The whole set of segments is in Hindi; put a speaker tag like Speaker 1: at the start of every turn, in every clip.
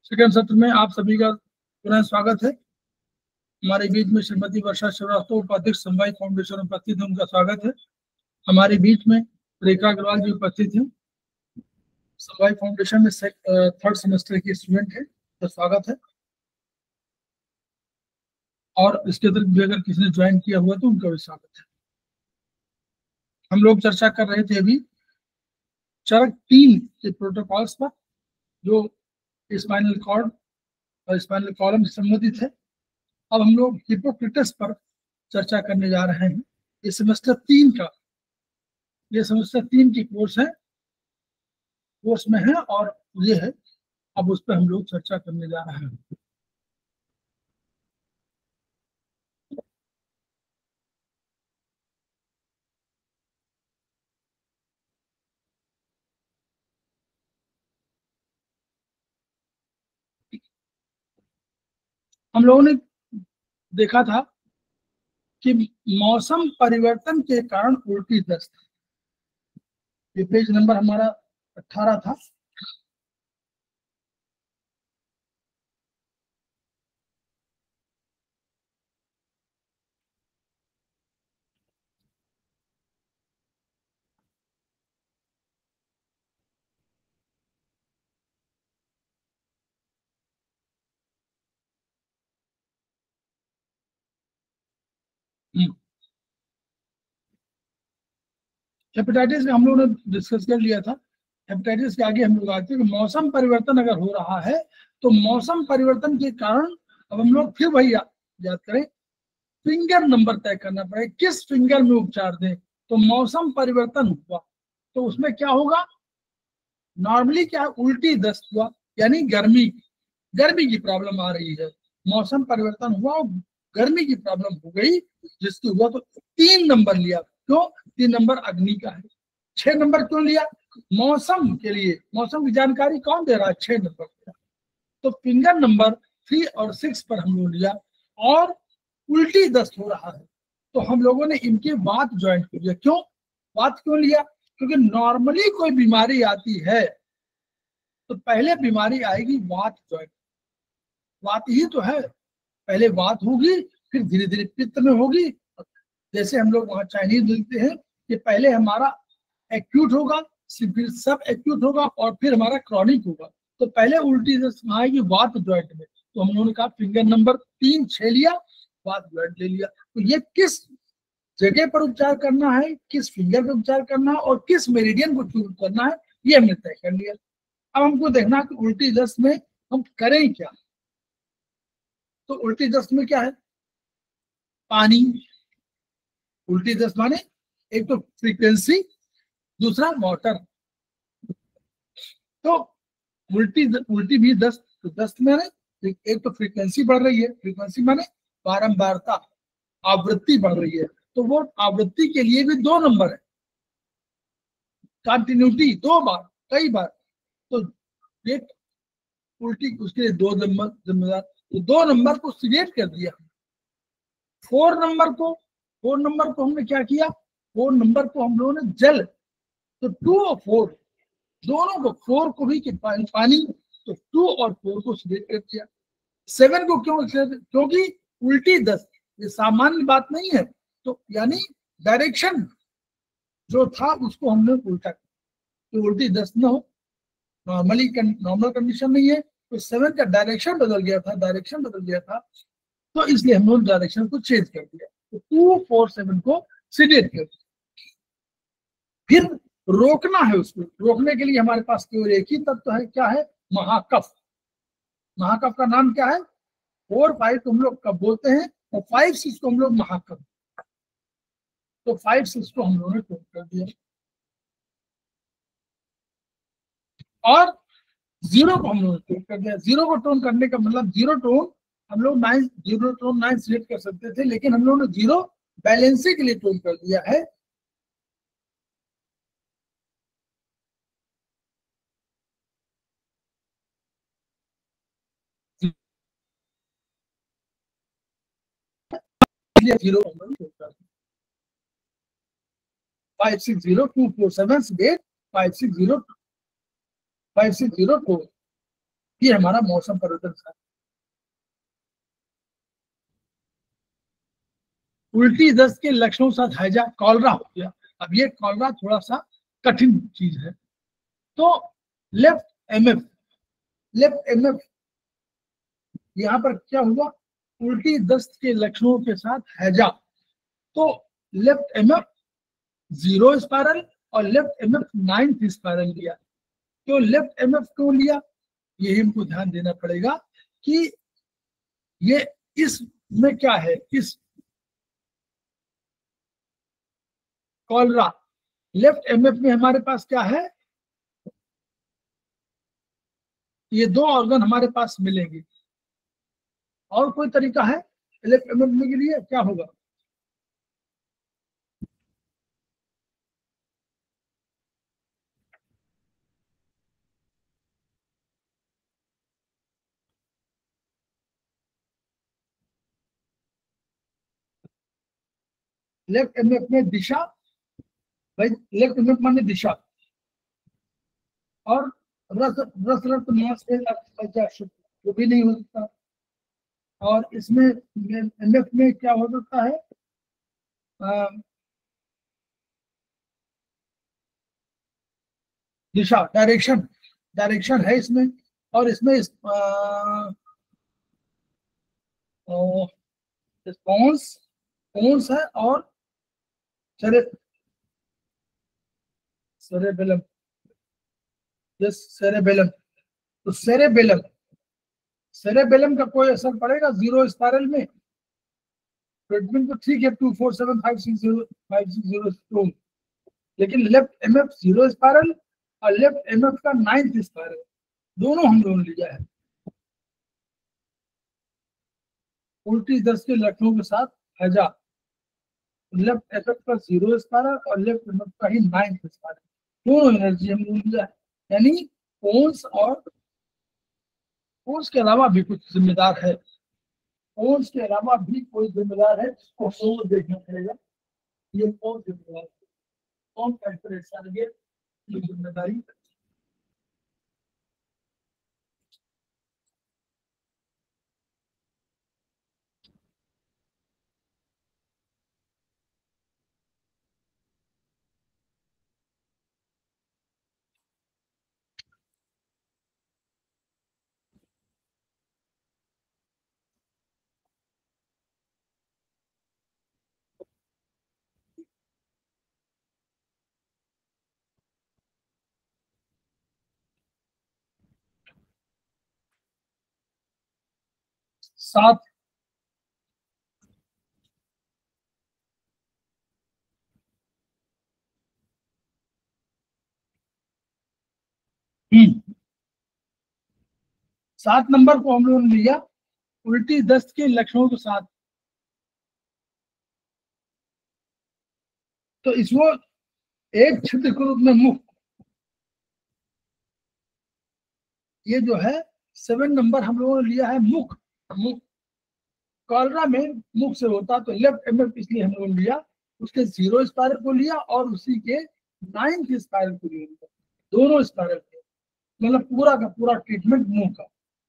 Speaker 1: सेकंड सत्र में आप सभी का पुनः स्वागत है। हमारे बीच में श्रीमती वर्षा श्रीवास्तव, उपाध्यक्ष समवाय फाउंडेशन उपस्थित है, उनका स्वागत है। हमारे बीच में रेखा अग्रवाल जी उपस्थित हैं, समवाय फाउंडेशन में थर्ड सेमेस्टर की स्टूडेंट है, तो स्वागत है। और इसके अतिरिक्त भी अगर किसी ने ज्वाइन किया हुआ तो उनका भी स्वागत है। हम लोग चर्चा कर रहे थे अभी चरक 3 के प्रोटोकॉल्स पर, जो स्पाइनल कॉर्ड और स्पाइनल कॉलम से संबंधित है। अब हम लोग हिपोक्रेटस पर चर्चा करने जा रहे हैं। ये सेमेस्टर 3 का, ये सेमेस्टर 3 की कोर्स में है और ये है, अब उस पर हम लोग चर्चा करने जा रहे हैं। हम लोगों ने देखा था कि मौसम परिवर्तन के कारण उल्टी दस्त, ये पेज नंबर हमारा 18 था। हेपेटाइटिस हम लोगों ने डिस्कस कर लिया था। हेपेटाइटिस के आगे हम लोग आते हैं कि मौसम परिवर्तन अगर हो रहा है तो मौसम परिवर्तन के कारण, अब हम लोग फिर वही याद करें, फिंगर नंबर तय करना पड़ेगा, किस फिंगर में उपचार दें। तो मौसम परिवर्तन हुआ तो उसमें क्या होगा, नॉर्मली क्या उल्टी दस्त हुआ, यानी गर्मी की प्रॉब्लम आ रही है। मौसम परिवर्तन हुआ और गर्मी की प्रॉब्लम हो गई, जिसकी हुआ तो 3 नंबर लिया। क्यों 3 नंबर? अग्नि का है। 6 नंबर क्यों लिया? मौसम के लिए, मौसम की जानकारी कौन दे रहा है? 6 नंबर दिया। तो फिंगर नंबर 3 और 6 पर हम लोग लिया और उल्टी दस्त हो रहा है तो हम लोगों ने इनके वात ज्वाइंट कर लिया। क्यों वात क्यों लिया? क्योंकि नॉर्मली कोई बीमारी आती है तो पहले बीमारी आएगी वात ज्वाइंट, वात ही तो है। पहले वात होगी, फिर धीरे धीरे पित्त में होगी। जैसे हम लोग वहां चाइनीज देखते हैं कि पहले हमारा एक्यूट होगा, फिर सब एक्यूट होगा और फिर हमारा क्रॉनिक होगा। तो पहले उल्टी आएगी वात ज्वाइंट में। तो हम लोगों ने कहा फिंगर नंबर 3 6 लिया, वात ज्वाइंट ले लिया। तो ये किस जगह पर उपचार करना है, किस फिंगर पर उपचार करना है और किस मेरिडियन को चूज करना है, ये हमने तय कर लिया। अब हमको देखना कि उल्टी दस्त में हम करें क्या। तो उल्टी दस्त में क्या है? पानी। उल्टी दस्त माने एक तो फ्रीक्वेंसी, दूसरा वाटर। तो उल्टी भी दस्त, तो दस्त माने एक तो फ्रीक्वेंसी बढ़ रही है, फ्रीक्वेंसी माने बारंबारता, आवृत्ति बढ़ रही है। तो वो आवृत्ति के लिए भी 2 नंबर है, कंटिन्यूटी 2 बार, कई बार। तो ये उल्टी उसके लिए 2 नंबर जिम्मेदार। तो 2 नंबर को सिलेक्ट कर दिया। 4 नंबर को, 4 नंबर को हमने क्या किया? 4 नंबर को हम लोगों ने जल, तो 2 और 4 दोनों को, 4 को भी कि पानी, तो 2 और 4 को सिलेक्ट कर दिया। 7 को क्यों? क्योंकि उल्टी दस्त ये सामान्य बात नहीं है, तो यानी डायरेक्शन जो था उसको हमने उल्टा, तो उल्टी दस्त न हो, नॉर्मल कंडीशन नहीं है, तो 7 का डायरेक्शन बदल गया था, तो इसलिए हम लोग डायरेक्शन को चेंज कर दिया। तो 2 4 7 को सिलेक्ट कर दिया। फिर रोकना है उसको, रोकने के लिए हमारे पास केवल एक ही तत्व है, क्या है? महाकफ। महाकफ का नाम क्या है? 4 5 को हम लोग कब बोलते हैं और 5 6 को हम लोग महाकफ। तो 5 6 को हम लोगों ने टोन कर दिया और 0 को हम लोग ने टोन कर दिया। 0 को टोन करने का मतलब 0 टोन हम लोग 9, 0 टोन 9 सिलेक्ट कर सकते थे, लेकिन हम लोगों ने 0 बैलेंसिंग के लिए टोन कर दिया है। इसलिए 0 को हम लोग टोन कर दिया। 56024785602 ये हमारा मौसम परिवर्तन था। उल्टी दस्त के लक्षणों के साथ हैजा कॉलरा हो गया। अब ये कॉलरा थोड़ा सा कठिन चीज है। तो लेफ्ट एमएफ यहां पर क्या हुआ, उल्टी दस्त के लक्षणों के साथ हैजा। तो लेफ्ट एमएफ 0 स्पायरल और लेफ्ट एमएफ 9th स्पायरल लिया। तो लेफ्ट एमएफ क्यों लिया, यही हमको ध्यान देना पड़ेगा कि ये इसमें क्या है, इस कॉलरा लेफ्ट एमएफ में हमारे पास क्या है, ये 2 ऑर्गन हमारे पास मिलेंगे। और कोई तरीका है लेफ्ट एमएफ के लिए, क्या होगा, लेफ्ट एमएफ में दिशा, भाई लेफ्ट एमएफ माने दिशा, और रस रस रक्त मांस वो भी नहीं हो सकता। और इसमें एमएफ में क्या हो सकता है, दिशा, डायरेक्शन है इसमें। और इसमें रिस्पॉन्स है और सेरेबेलम, यस सेरेबेलम। तो सेरेबेलम का कोई असर पड़ेगा 0 स्पायरल में, ट्रीटमेंट तो ठीक है 247560560, लेकिन लेफ्ट एमएफ 0 स्पायरल और लेफ्ट एमएफ का 9th स्पायरल दोनों हम लोगों ने लिया है। उल्टी दस्त के लक्षणों के साथ हैजा, लेफ्ट एमएफ का 0 स्पायरल और लेफ्ट एमएफ का ही 9th स्पायरल, दोनों एनर्जी हम लोगों ने लिया है। यानी पोन्स के अलावा भी कुछ जिम्मेदार है, पोन्स के अलावा भी कोई जिम्मेदार है जिसको हमको देखना पड़ेगा। ये कौन जिम्मेदार है, कौन कैलकुलेट ये जिम्मेदारी। सात सात नंबर को हम लोगों ने लिया उल्टी दस्त के लक्षणों के साथ। तो इसको एक छिद्र के रूप में मुख, ये जो है 7 नंबर हम लोगों ने लिया है मुख। कॉलरा में मुख से होता तो लेफ्ट एमएफ इसलिए हम लोगों ने लिया, उसके 0 स्पायरल को लिया और उसी के 9th स्पायरल को लिया, दोनों स्पायरल के, मतलब पूरा का पूरा ट्रीटमेंट मुंह का,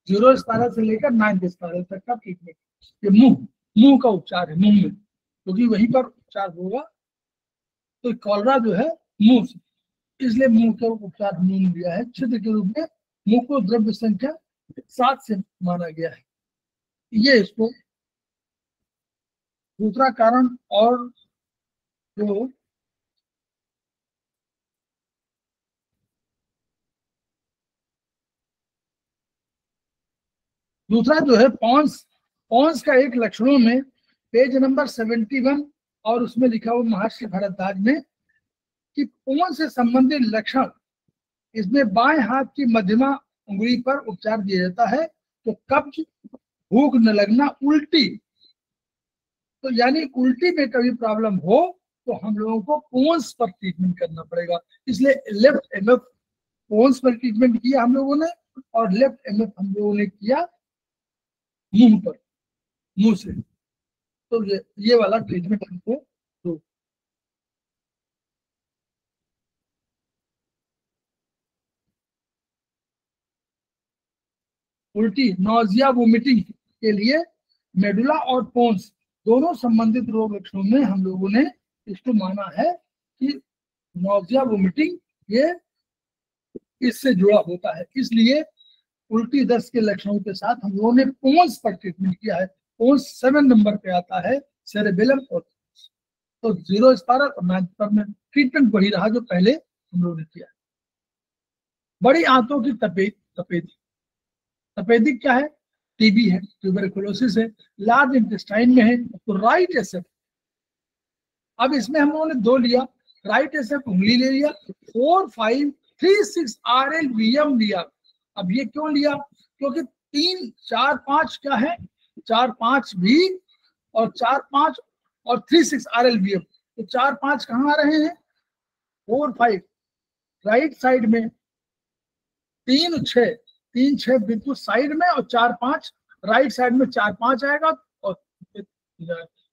Speaker 1: 0 स्पायरल से लेकर 9th स्पायरल तक का ट्रीटमेंट। ये मुंह का उपचार है, मुंह में, क्योंकि वहीं पर उपचार होगा। तो कॉलरा जो है मुंह से, इसलिए मुंह का उपचार हमने दिया है छिद्र के रूप में। मुंह को द्रव्य संख्या 7 से माना गया है। ये इसको दूसरा कारण। और जो दूसरा जो है पॉन्स का एक लक्षणों में पेज नंबर 71 और उसमें लिखा हुआ महर्षि भरद्वाज ने कि पॉन्स से संबंधित लक्षण, इसमें बाएं हाथ की मध्यमा उंगली पर उपचार दिया जाता है। तो कब्ज, भूख न लगना, उल्टी, तो यानी उल्टी में कभी प्रॉब्लम हो तो हम लोगों को पॉन्स पर ट्रीटमेंट करना पड़ेगा। इसलिए लेफ्ट एमएफ पॉन्स पर ट्रीटमेंट किया हम लोगों ने, और लेफ्ट एमएफ हम लोगों ने किया मुंह पर, मुंह से। तो ये वाला ट्रीटमेंट हमको दो। उल्टी, नौजिया, वोमिटिंग के लिए मेडुला और पोन्स दोनों संबंधित रोग लक्षणों में हम लोगों ने इसको माना है कि नौजिया, वोमिटिंग ये इससे जुड़ा होता है। इसलिए उल्टी दस्त के लक्षणों के साथ हम लोगों ने पोन्स पर ट्रीटमेंट किया है। पोन्स 7 नंबर पे आता है, सेरेबेलम और तो 0 स्पायरल और 9 पर में ट्रीटमेंट वही रहा जो पहले हम लोगों ने किया है। बड़ी आंतों की तपेदी, तपेदी क्या है? टीबी है, ट्यूबरकुलोसिस है, लार्ज इंटेस्टाइन में है, तो राइट एसेप्ट। अब इसमें हम लोगों ने 2 लिया, राइट एसेप्ट उंगली ले लिया, 4, 5, 3, 6 RLVM लिया। अब ये क्यों लिया? क्योंकि 3, 4, 5 क्या है? 4, 5 भी और 4, 5 और 3, 6 RLVM, तो 4, 5 कहाँ आ रहे हैं? 4, 5 राइट साइड में, 3, 6, 3, 6 बिल्कुल साइड में और 4, 5 राइट साइड में, 4, 5 आएगा। और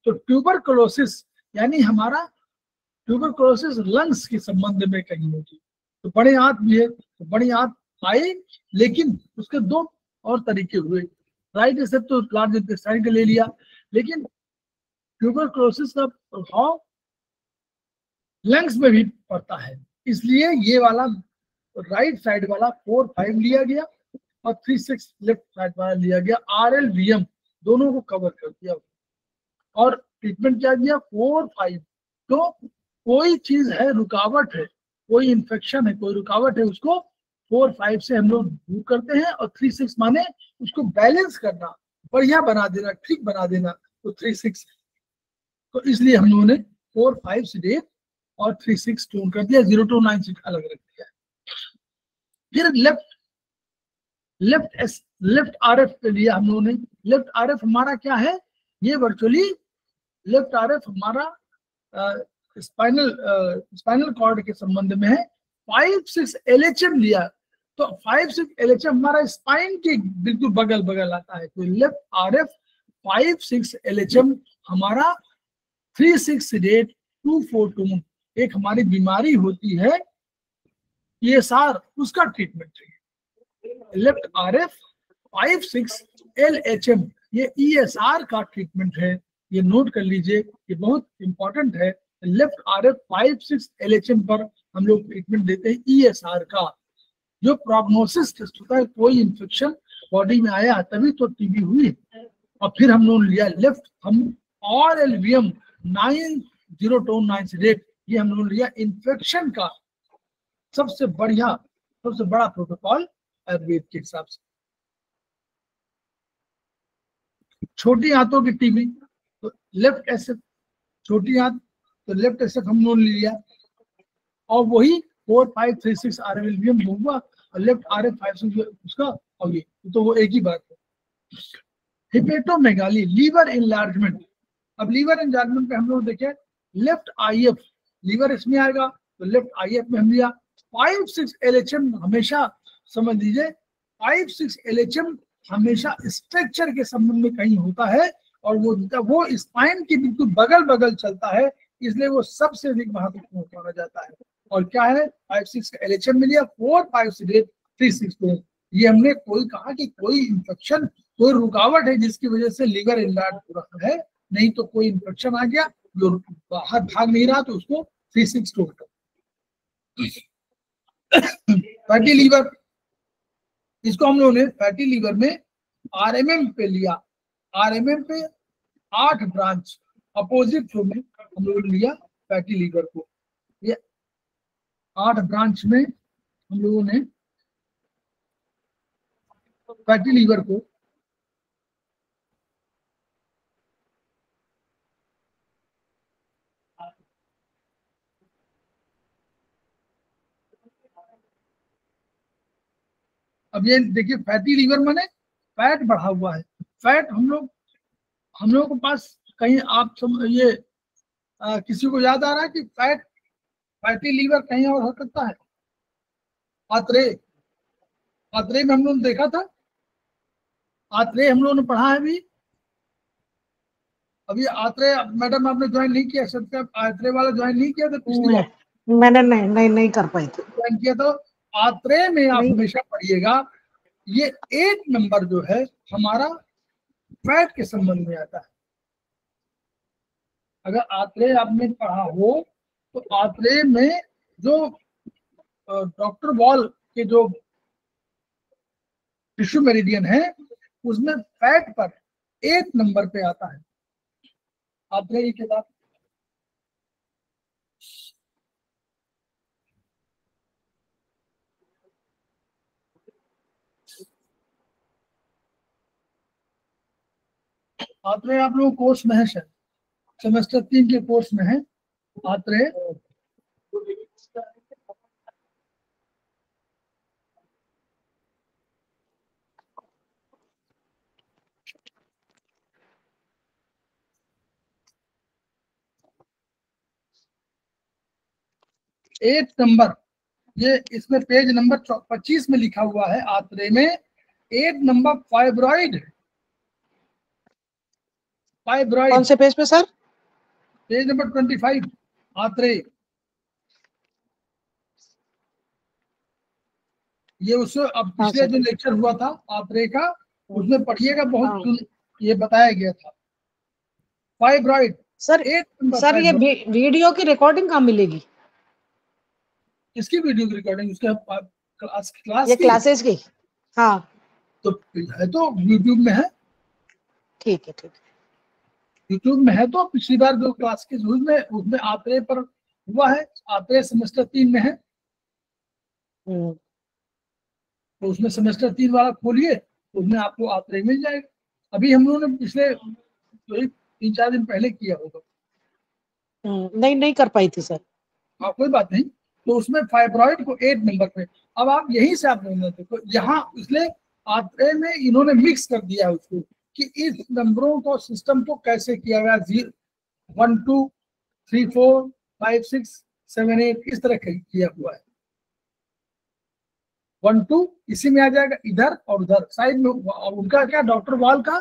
Speaker 1: तो ट्यूबरकुलोसिस यानी हमारा ट्यूबरकुलोसिस लंग्स के संबंध में कहीं होगी। तो बड़े आंत भी है, तो बड़ी आंत आई, लेकिन उसके 2 और तरीके हुए। राइट एसेप्ट तो लार्ज इंटेस्टाइन के ले लिया, लेकिन ट्यूबरकुलोसिस का प्रभाव लंग्स में भी पड़ता है, इसलिए ये वाला राइट साइड वाला 4, 5 लिया गया और 3, 6 लेफ्ट साइड वाला लिया गया। RLVM दोनों को कवर कर दिया और ट्रीटमेंट क्या दिया? 4, 5। तो कोई चीज है, रुकावट है, कोई इन्फेक्शन है, कोई रुकावट है, उसको 4, 5 से हम लोग दूर करते हैं। और 3, 6 माने उसको बैलेंस करना, बढ़िया बना देना, ठीक बना देना, तो 3, 6। तो इसलिए हम लोगों ने 4, 5 सीडेट और 3, 6 टोन कर दिया, 0 to 9 अलग रख दिया। फिर लेफ्ट RF पे लिया हम लोगों ने। लेफ्ट RF हमारा क्या है? ये वर्चुअली लेफ्ट RF हमारा स्पाइनल कॉर्ड के संबंध में है। 5, 6 LHM लिया, तो 5, 6 LHM हमारा स्पाइन के बिल्कुल बगल बगल आता है। तो लेफ्ट RF 5, 6 LHM हमारा 3, 6 सीडेट 2, 4 टोन। एक हमारी बीमारी होती है ESR, उसका ट्रीटमेंट चाहिए। लेफ्ट RF 5, 6 LHM ये ESR का ट्रीटमेंट है, ये नोट कर लीजिए, ये बहुत इंपॉर्टेंट है। लेफ्ट RF 5, 6 LHM पर हम लोग ट्रीटमेंट देते हैं ESR का। जो प्रोग्नोसिस टेस्ट होता है, कोई इन्फेक्शन बॉडी में आया तभी तो टीबी हुई। और फिर हम लोग लिया लेफ्ट हम RLVM 9, 0 to 9 सीडेट, ये हम लोग लिया इन्फेक्शन का सबसे बड़ा प्रोटोकॉल आयुर्वेद के हिसाब से। छोटी आंतों की टीबी, तो लेफ्ट एसेप्ट, छोटी आंत तो लेफ्ट एसेप्ट हम लोग लिया और वही 4, 5, 3, 6 RLVM हुआ और लेफ्ट RF 5, 6 उसका, और ये तो वो एक ही बात है। हिपेटोमेगाली, लीवर इनलार्जमेंट। अब लीवर इनलार्जमेंट पे हम लोग देखें, लेफ्ट IF लीवर इसमें आएगा, तो लेफ्ट IF में हम लिया 5, 6 LHM। हमेशा समझ लीजिए 5, 6 LHM हमेशा स्ट्रक्चर के संबंध में कहीं होता है और वो स्पाइन के बिल्कुल बगल बगल चलता है, इसलिए वो सबसे अधिक महत्वपूर्ण माना जाता है। और क्या है? 5, 6 का LHM मिल गया, 4, 5 सीडेट 3, 6 टोन। ये हमने कोई कहा कि कोई इन्फेक्शन, कोई रुकावट है जिसकी वजह से लीवर इनलार्ज हो रहा है, नहीं तो कोई इन्फेक्शन आ गया जो बाहर भाग नहीं रहा, तो उसको 3, 6 टोन। फैटी लीवर, इसको हम लोगों ने फैटी लीवर में RMM पे लिया। RMM पे 8 ब्रांच अपोजिट फ्लो में हम लोगों ने लिया फैटी लीवर को। ये 8 ब्रांच में हम लोगों ने फैटी लीवर को अब ये देखिए, फैटी लीवर माने फैट बढ़ा हुआ है। फैट हम लोगों के पास कहीं आप ये किसी को याद आ रहा है कि फैटी लीवर कहीं और हो सकता है? आत्रे में हम लोगों ने देखा था, आत्रे हम लोगों ने पढ़ा है अभी आत्रे मैडम आपने ज्वाइन नहीं किया, सबका आत्रे वाला ज्वाइन नहीं किया था पिछली बार?
Speaker 2: मैंने नहीं कर पाई थी
Speaker 1: ज्वाइन किया। तो आत्रे में आप हमेशा पढ़िएगा ये 8 नंबर जो है हमारा फैट के संबंध में आता है। अगर आंतरे आपने पढ़ा हो तो आंतरे में जो डॉक्टर वॉल के जो टिश्यू मेरिडियन है उसमें फैट पर 8 नंबर पे आता है आंतरे की किताब। आंतरे आप लोगों कोर्स में है, शायद सेमेस्टर 3 के कोर्स में है आंतरे। एक नंबर, ये इसमें पेज नंबर 25 में लिखा हुआ है आंतरे में 8 नंबर फाइब्रॉइड। फाइब्रॉइड
Speaker 2: कौन से पेज पे सर?
Speaker 1: Page number 25 आंतरे। ये उससे अब पिछले जो लेक्चर हुआ था आंतरे का उसमें पढ़िएगा, बहुत ये बताया गया था फाइब्रॉइड।
Speaker 2: सर सर ये वीडियो की रिकॉर्डिंग कहाँ मिलेगी?
Speaker 1: इसकी वीडियो की रिकॉर्डिंग उसके क्लास
Speaker 2: ये
Speaker 1: की
Speaker 2: क्लासेस की? हाँ
Speaker 1: तो है, तो यूट्यूब में है।
Speaker 2: ठीक है ठीक है,
Speaker 1: यूट्यूब में है। तो पिछली बार जो क्लास की उसमें उसमें आंतरे पर हुआ है, आंतरे सेमेस्टर 3 में है। तो उसमें सेमेस्टर 3 वाला खोलिए तो उसमें आपको आंतरे मिल जाएगा। अभी हम लोगों ने पिछले 3-4 दिन पहले किया होगा।
Speaker 2: नहीं कर पाई थी सर।
Speaker 1: हाँ कोई बात नहीं। तो उसमें फाइब्रॉइड को 8 नंबर पे, अब आप यहीं से आप देखो यहाँ इसलिए आंतरे में इन्होंने मिक्स कर दिया उसको कि इस नंबरों को सिस्टम को कैसे किया गया, 1 2 3 4 5 6 7 8 इस तरह किया हुआ है। 1 2 इसी में आ जाएगा, इधर और उधर साइड में। और उनका क्या डॉक्टर वॉल का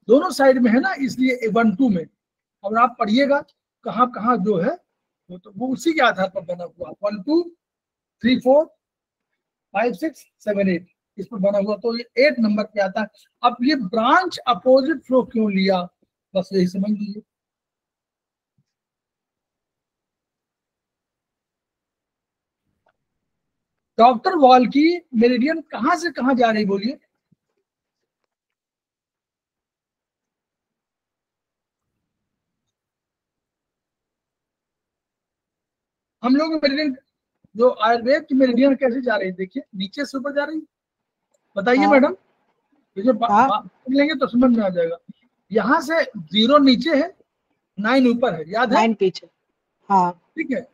Speaker 1: दोनों साइड में है ना, इसलिए 1 2 में। और आप पढ़िएगा कहाँ कहाँ जो है तो वो उसी के आधार पर बना हुआ 1 2 3 4 5 6 7 8 इस पर बना हुआ। तो ये 8 नंबर पे आता है। अब ये ब्रांच अपोजिट फ्लो क्यों लिया, बस यही समझ लीजिए। डॉक्टर वॉल की मेरिडियन कहां से कहां जा रही, बोलिए? हम लोग मेरिडियन जो आयुर्वेद की मेरिडियन कैसे जा रही है, देखिए नीचे से ऊपर जा रही है। बताइए मैडम, ये जो बात लेंगे तो समझ में आ जाएगा। यहाँ से 0 नीचे है, 9 ऊपर है, याद है?
Speaker 2: 9 पीछे, हाँ
Speaker 1: ठीक है।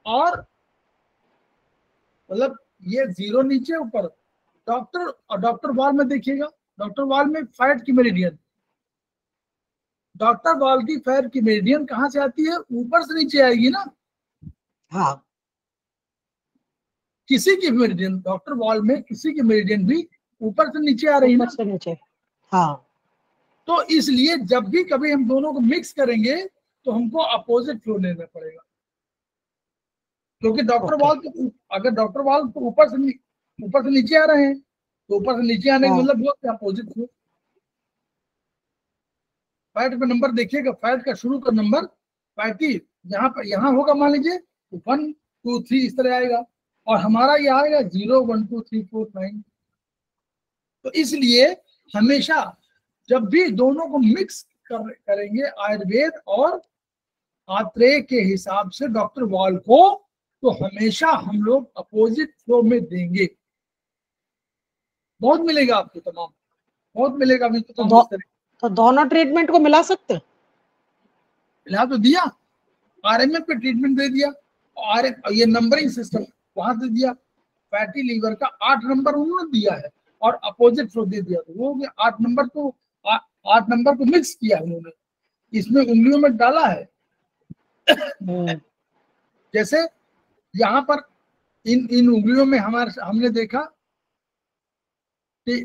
Speaker 1: और मतलब ये 0 नीचे ऊपर डॉक्टर वॉल में देखिएगा, डॉक्टर वॉल में फैट की मेरिडियन, डॉक्टर वॉल की फैट की मेरिडियन कहाँ से आती है, ऊपर से नीचे आएगी ना।
Speaker 2: हाँ
Speaker 1: किसी की मेरिडियन डॉक्टर वॉल में किसी की मेरिडियन भी ऊपर से नीचे आ रही है ना।
Speaker 2: ऊपर से नीचे, हाँ।
Speaker 1: तो इसलिए जब भी कभी हम दोनों को मिक्स करेंगे तो हमको अपोजिट फ्लो लेना पड़ेगा, क्योंकि डॉक्टर वॉल तो अगर डॉक्टर वॉल तो ऊपर से नीचे आ रहे हैं तो ऊपर से नीचे आने का मतलब वो अपोजिट फ्लो। फैट का नंबर देखिएगा, फैट का शुरू का नंबर 35 यहाँ पर यहाँ होगा, मान लीजिए 1 2 3 इस तरह आएगा, और हमारा ये आएगा 0 1 2 3 4 9। तो इसलिए हमेशा जब भी दोनों को मिक्स करेंगे आयुर्वेद और आंतरे के हिसाब से डॉक्टर वॉल को, तो हमेशा हम लोग अपोजिट फ्लो में देंगे। बहुत मिलेगा आपको, तमाम बहुत मिलेगा अभी
Speaker 2: तो दोनों ट्रीटमेंट को मिला सकते हैं?
Speaker 1: मिला तो दिया, आरएमएफ पे ट्रीटमेंट दे दिया, और ये नंबरिंग सिस्टम वहां दे दिया। फैटी लीवर का 8 नंबर उन्होंने दिया है और अपोजिट फ्लो दे दिया, तो वो 8 नंबर को 8 नंबर को मिक्स किया उन्होंने, इसमें उंगलियों में डाला है। जैसे यहाँ पर इन उंगलियों में हमने देखा कि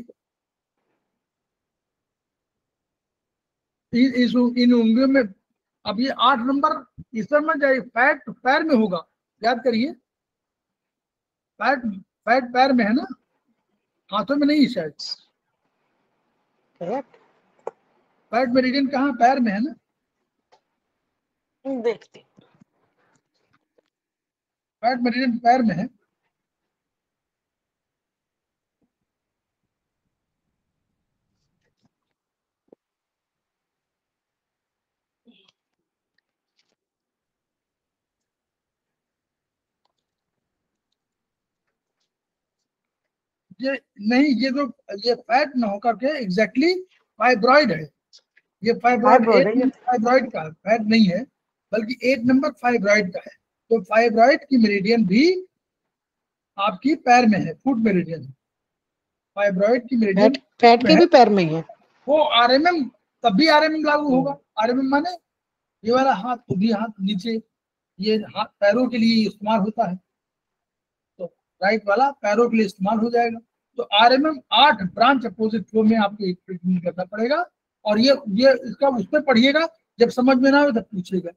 Speaker 1: इन उंगलियों में अब ये 8 नंबर इस पर मत जाइए, फैट पैर में होगा, याद करिए। फैट पैर में है ना, हाथों में नहीं शायद।
Speaker 2: करेक्ट,
Speaker 1: पैट मेरिडियन कहाँ, पैर में है ना,
Speaker 2: देखते
Speaker 1: पैट मेरिडियन पैर में है। ये नहीं, ये फैट न होकर के एग्जैक्टली फाइब्रॉइड है। ये फाइब्रॉइड
Speaker 2: फाइब्रॉइड है
Speaker 1: 8
Speaker 2: ये।
Speaker 1: नंबर फाइब्रॉइड का फैट नहीं है, बल्कि 8 नंबर फाइब्रॉइड का है। तो फाइब्रॉइड की मेरिडियन भी आपकी पैर में है, फुट मेरिडियन है। फाइब्रॉइड की मेरिडियन
Speaker 2: फैट
Speaker 1: में
Speaker 2: के
Speaker 1: है,
Speaker 2: भी पैर में ही है।
Speaker 1: वो आरएमएम, तब भी आरएमएम लागू होगा। आरएमएम माने ये वाला हाथ, तो भी हाथ नीचे, ये हाथ पैरों के लिए इस्तेमाल होता है, तो राइट वाला पैरों के लिए इस्तेमाल हो जाएगा। तो आरएमएम 8 ब्रांच अपोजिट फ्लो में आपको ट्रीटमेंट करना पड़ेगा। और ये इसका उस पर पढ़िएगा, जब समझ में ना आए तब पूछिएगा,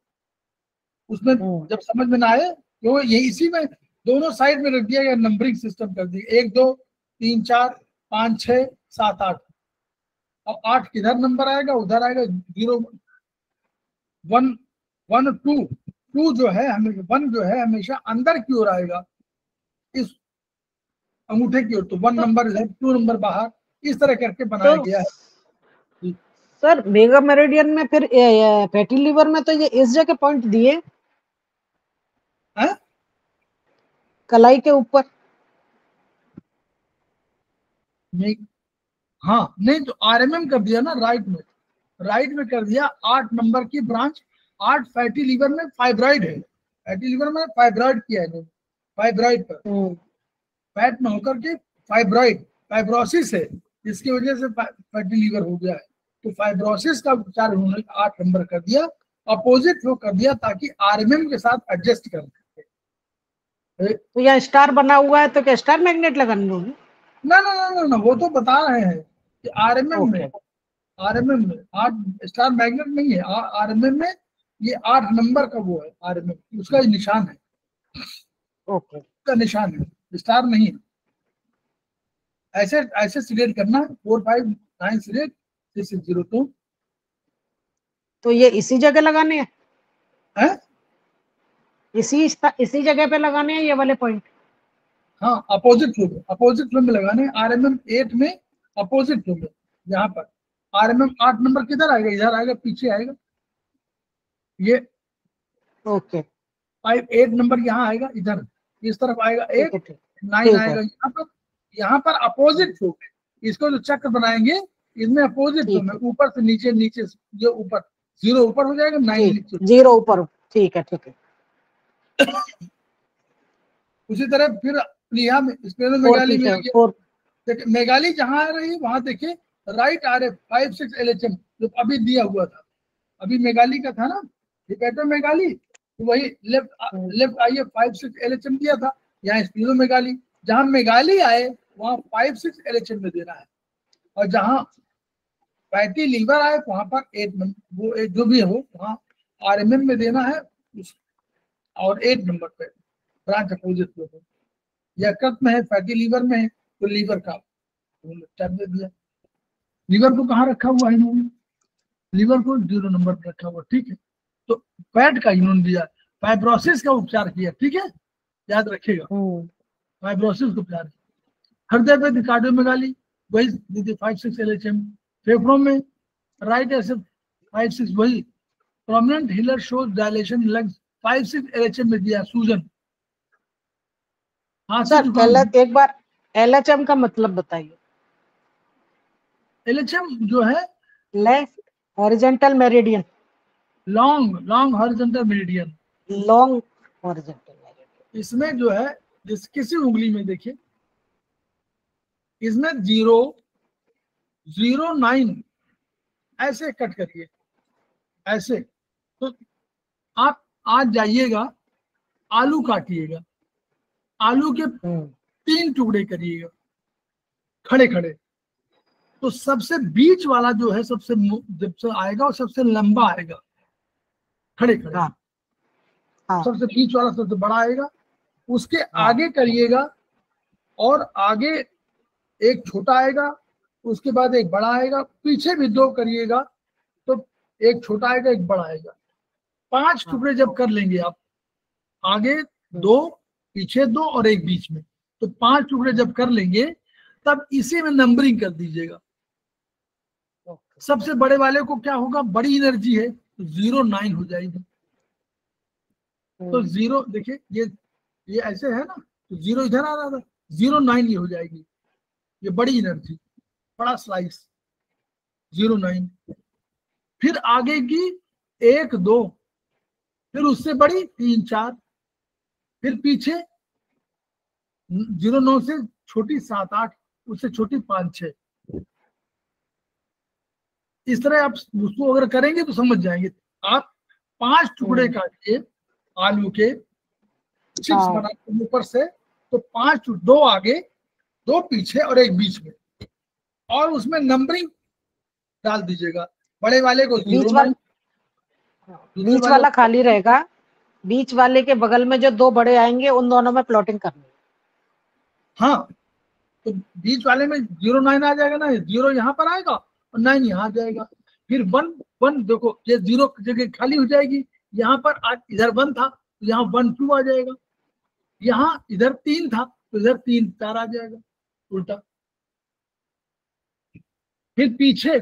Speaker 1: उसमें जब समझ में ना आए, तो ये इसी में दोनों साइड में रख दिया गया, नंबरिंग सिस्टम कर दिया, 1 2 3 4 5 6 7 8। अब 8 किधर नंबर आएगा, उधर आएगा 0 1 1 2 2 जो है हमेशा, 1 जो है हमेशा अंदर की ओर आएगा, इस अंगूठे की ओर। तो 1 नंबर इधर, 2 नंबर बाहर, इस तरह करके बनाया
Speaker 2: तो
Speaker 1: गया है।
Speaker 2: सर मेगा मेरिडियन में फिर फैटी लीवर में तो ये इस जगह पॉइंट दिए
Speaker 1: है?
Speaker 2: कलाई के ऊपर।
Speaker 1: नहीं, हाँ नहीं, तो आरएमएम कर दिया ना राइट में, राइट में कर दिया 8 नंबर की ब्रांच। 8 फैटी लीवर में फाइब्रॉइड है, फैटी लीवर में फाइब्रॉइड किया है, फाइब्रॉइड पर फैट में होकर के फाइब्रॉइड, फाइब्रोसिस है, जिसकी वजह से फैटी लीवर हो गया है। तो फाइब्रोसिस का उपचार उन्होंने 8 नंबर कर दिया, अपोजिट फ्लो कर दिया, ताकि आरएमएम के साथ एडजस्ट कर सके।
Speaker 2: तो यहाँ स्टार बना हुआ है, तो क्या स्टार मैग्नेट लगानी होगी?
Speaker 1: ना ना ना ना ना, वो तो बता रहे हैं कि आरएमएम में, आरएमएम में 8 स्टार मैग्नेट नहीं है, आरएमएम में ये 8 नंबर का वो है, आरएमएम उसका निशान है,
Speaker 2: ओके,
Speaker 1: उसका निशान है, स्टार नहीं है। ऐसे ऐसे सिलेक्ट करना है, 4 5 9 सिलेक्ट 6 6 0 2।
Speaker 2: तो ये इसी जगह लगाने हैं,
Speaker 1: है?
Speaker 2: इसी जगह पे लगाने हैं ये वाले पॉइंट?
Speaker 1: हाँ, अपोजिट फ्लो में लगाने हैं, आरएमएम 8 में अपोजिट फ्लो में। यहाँ पर आरएमएम 8 नंबर किधर आएगा, इधर आएगा, पीछे आएगा, ये
Speaker 2: ओके
Speaker 1: 5 8 नंबर यहाँ आएगा, इधर इस तरफ आएगा 8 9
Speaker 2: ठीक
Speaker 1: आएगा
Speaker 2: है,
Speaker 1: यहाँ पर अपोजिट फ्लो में। इसको जो चक्र बनाएंगे, इसमें अपोजिट फ्लो में, ऊपर से नीचे, नीचे ये ऊपर 0 ऊपर हो जाएगा, 9 नीचे,
Speaker 2: 0 ऊपर, ठीक है ठीक है।
Speaker 1: उसी तरह फिर यहाँ में स्पेनोमेगाली में देखिए, मेगाली जहां आ रही है वहां देखिए राइट RF 5 6 LHM जो अभी दिया हुआ था, अभी मेगाली का था ना, हिपेटोमेगाली, तो वही लेफ्ट IF 5 6 LHM दिया था। यहाँ स्पेनोमेगाली, जहां मेगाली आए वहां 5 6 LHM में देना है, और जहां फैटी लीवर आए वहां पर 8 नंबर, वो जो भी हो वहां RMM में देना है, और 8 नंबर पे ब्रांच अपोजिट फ्लो हो। यकृत में है, फैटी लीवर में है, तो लीवर का दे दिया। लीवर को कहाँ रखा हुआ है इन्होंने, लीवर को 0 नंबर पर रखा हुआ, ठीक है। तो फैट का इन्होंने दिया, फाइब्रोसिस का उपचार किया, ठीक है, याद रखिएगा, फाइब्रोसिस का उपचार। हृदय पे कार्डियोमेगाली, वही 5 6 LHM। फेफड़ों में राइट एस 5 6, वही prominent hilar shows dilation lungs 5 6 LHM में दिया, सूजन। हाँ
Speaker 2: सर एक बार LHM का मतलब बताइए।
Speaker 1: LHM जो है
Speaker 2: left horizontal meridian,
Speaker 1: long horizontal meridian,
Speaker 2: long horizontal meridian.
Speaker 1: इसमें जो है जिस किसी उंगली में देखिए, इसमें 0 0 9 ऐसे कट करिए, ऐसे। तो आप आज जाइएगा, आलू काटिएगा, आलू के 3 टुकड़े करिएगा खड़े खड़े, तो सबसे बीच वाला जो है सबसे जब से आएगा वो सबसे लंबा आएगा, खड़े खड़े। सबसे बीच वाला सबसे बड़ा आएगा, उसके आगे करिएगा, और आगे एक छोटा आएगा, उसके बाद एक बड़ा आएगा, पीछे भी 2 करिएगा तो एक छोटा आएगा एक बड़ा आएगा। 5 टुकड़े जब कर लेंगे आप, आगे 2, पीछे 2 और एक बीच में, तो 5 टुकड़े जब कर लेंगे तब इसी में नंबरिंग कर दीजिएगा। सबसे बड़े वाले को क्या होगा, बड़ी एनर्जी है तो 09 हो जाएगी। तो 0 देखिए ये ऐसे है ना, तो 0 इधर आ रहा था, 09 ये हो जाएगी, ये बड़ी एनर्जी, बड़ा स्लाइस 09। फिर आगे की 1 2, फिर उससे बड़ी 3 4, फिर पीछे 09 से छोटी 7 8, उससे छोटी 5 6। इस तरह आप उसको अगर करेंगे तो समझ जाएंगे। आप 5 टुकड़े काटिए आलू के, चिप्स बनाते ऊपर से, तो 5, 2 आगे 2 पीछे और एक बीच में, और उसमें नंबरिंग डाल दीजिएगा। बड़े वाले को 09,
Speaker 2: बीच वाला खाली रहेगा, बीच वाले के बगल में जो 2 बड़े आएंगे उन दोनों में प्लॉटिंग करनी है।
Speaker 1: हाँ, तो बीच वाले में 09 आ जाएगा ना, 0 यहाँ पर आएगा और 9 यहाँ आ जाएगा। फिर 1 देखो, ये 0 जगह खाली हो जाएगी, यहाँ पर इधर 1 था तो यहाँ 1 2 आ जाएगा, यहाँ इधर 3 था तो इधर 3 4 आ जाएगा उल्टा। फिर पीछे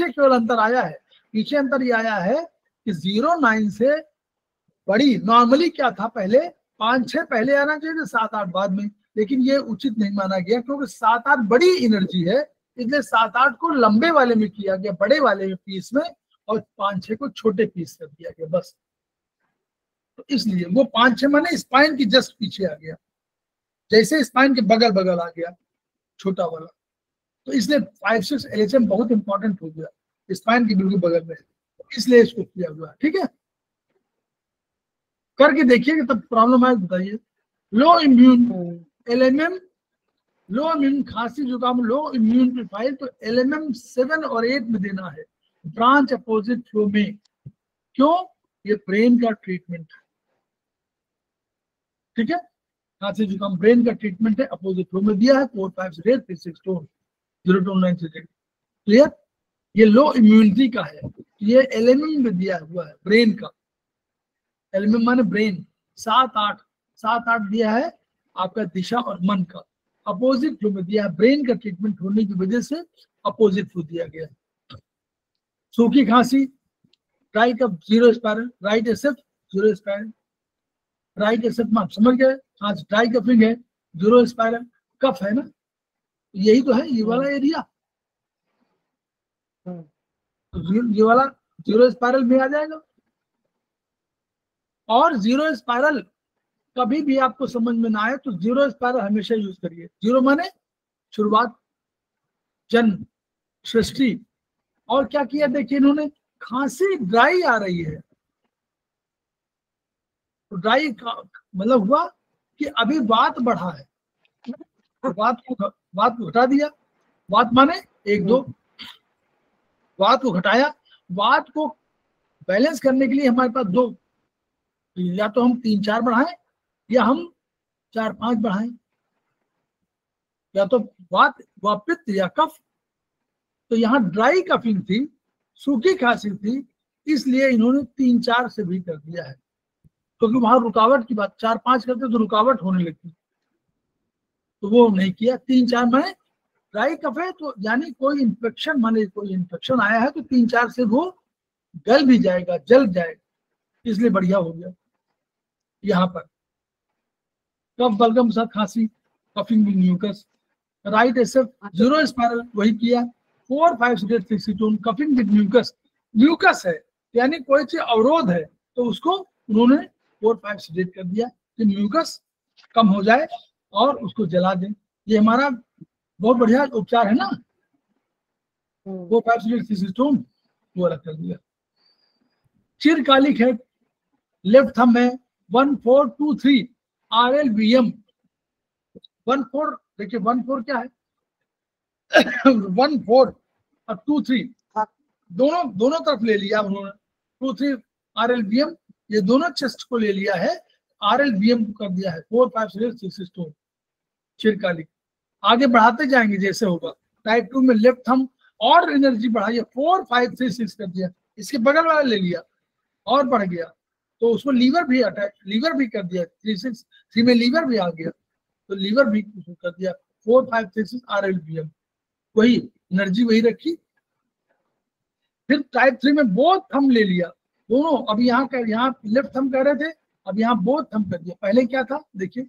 Speaker 1: केवल अंतर आया है, पीछे अंतर ये आया है कि 09 से बड़ी, नॉर्मली क्या था पहले 5 6 पहले आना चाहिए, 7 8 बाद में, लेकिन ये उचित नहीं माना गया क्योंकि 7 8 बड़ी एनर्जी है, इसलिए 7 8 को लंबे वाले में किया गया, बड़े वाले पीस में, और 5 6 को छोटे पीस कर दिया गया बस। तो इसलिए वो 5 6 माने स्पाइन की जस्ट पीछे आ गया, जैसे स्पाइन के बगल बगल आ गया छोटा वाला, तो इसलिए 5 6 LHM बहुत इंपॉर्टेंट हो गया, स्पाइन की बिल्कुल बगल में, इसलिए इसको किया हुआ। ठीक है, करके देखिए तब प्रॉब्लम आए बताइए। लो इम्यून LMM, लो इम्यून खांसी जुकाम, लो इम्यून प्रोफाइल, तो LMM 7 और 8 में देना है, ब्रांच अपोजिट फ्लो में। क्यों, ये ब्रेन का ट्रीटमेंट है। ठीक है, खांसी जुकाम ब्रेन का ट्रीटमेंट है, अपोजिट फ्लो में दिया है, 4 5 8 3 6 2 0 2 9 6 8। क्लियर, ये लो इम्यूनिटी का है, ये LMM में दिया हुआ है ब्रेन का, LMM माने ब्रेन। 7 8 दिया है आपका दिशा और मन का, अपोजिट फ्लो में दिया है, ब्रेन का ट्रीटमेंट होने की वजह से अपोजिट फ्लो दिया गया है। सूखी खांसी, dry cough 0 spiral, right SF 0 spiral, right SF में आप समझ गए, खांसी ड्राई कफिंग है 0 स्पायरल, कफ है ना, यही तो है ये वाला एरिया, तो ये वाला 0 स्पायरल में आ जाएगा। और 0 स्पायरल कभी भी आपको समझ में ना आए तो 0 स्पायरल हमेशा यूज करिए। 0 माने शुरुआत, जन्म, सृष्टि। और क्या किया देखिए इन्होंने, खांसी ड्राई आ रही है, तो ड्राई का मतलब हुआ कि अभी वात बढ़ा है, तो वात को घटा दिया, वात माने 1 2, वात को घटाया। वात को बैलेंस करने के लिए हमारे पास 2, या तो हम 3 4 बढ़ाएं या हम 4 5 बढ़ाएं, या तो वात व पित्त या कफ। तो यहाँ ड्राई कफिंग थी, सूखी खांसी थी, इसलिए इन्होंने 3 4 से भी कर दिया है, क्योंकि वहां रुकावट की बात, 4 5 करते तो रुकावट होने लगती, तो वो नहीं किया। 3 4 में ड्राई कफ है तो यानी कोई इन्फेक्शन, माने कोई इन्फेक्शन आया है तो 3 4 से वो गल भी जाएगा, जल जाएगा, इसलिए बढ़िया हो गया। यहाँ पर कफ बलगम साथ खांसी, coughing with mucus, right SF 0 spiral वही किया, 4 5 6 8 6 2 कफिंग विद म्यूकस, म्यूकस है यानी कोई चीज अवरोध है तो उसको उन्होंने 4 5 6 8 कर दिया कि म्यूकस कम हो जाए और उसको जला दें। ये हमारा बहुत बढ़िया उपचार है ना, 4 5 6 8 6 2 वो अलग कर दिया। चिरकालिक है, लेफ्ट थंब है 1 4 2 3 RLVM 1 4, देखिए 1 4 क्या है 1 4 और 2 3 दोनों तरफ ले लिया उन्होंने, 2 3 RLVM, ये दोनों चेस्ट को ले लिया है, RLVM को कर दिया है 4 5 6 8 6 2 चिरकालिक। आगे बढ़ाते जाएंगे जैसे होगा। टाइप 2 में लेफ्ट थंब और एनर्जी बढ़ाइए, 4 5 3 6 कर दिया, इसके बगल वाला ले लिया और बढ़ गया, तो उसको लीवर भी अटैक, लीवर भी कर दिया, 3 6 3 में लीवर भी आ गया, तो लीवर भी कर दिया, 4 5 3 6 RLBM, वही एनर्जी वही रखी। फिर टाइप 3 में बोथ थंब ले लिया दोनों, अब यहाँ लेफ्ट थंब कह रहे थे, अब यहाँ बोथ थंब कर दिया। पहले क्या था देखिए,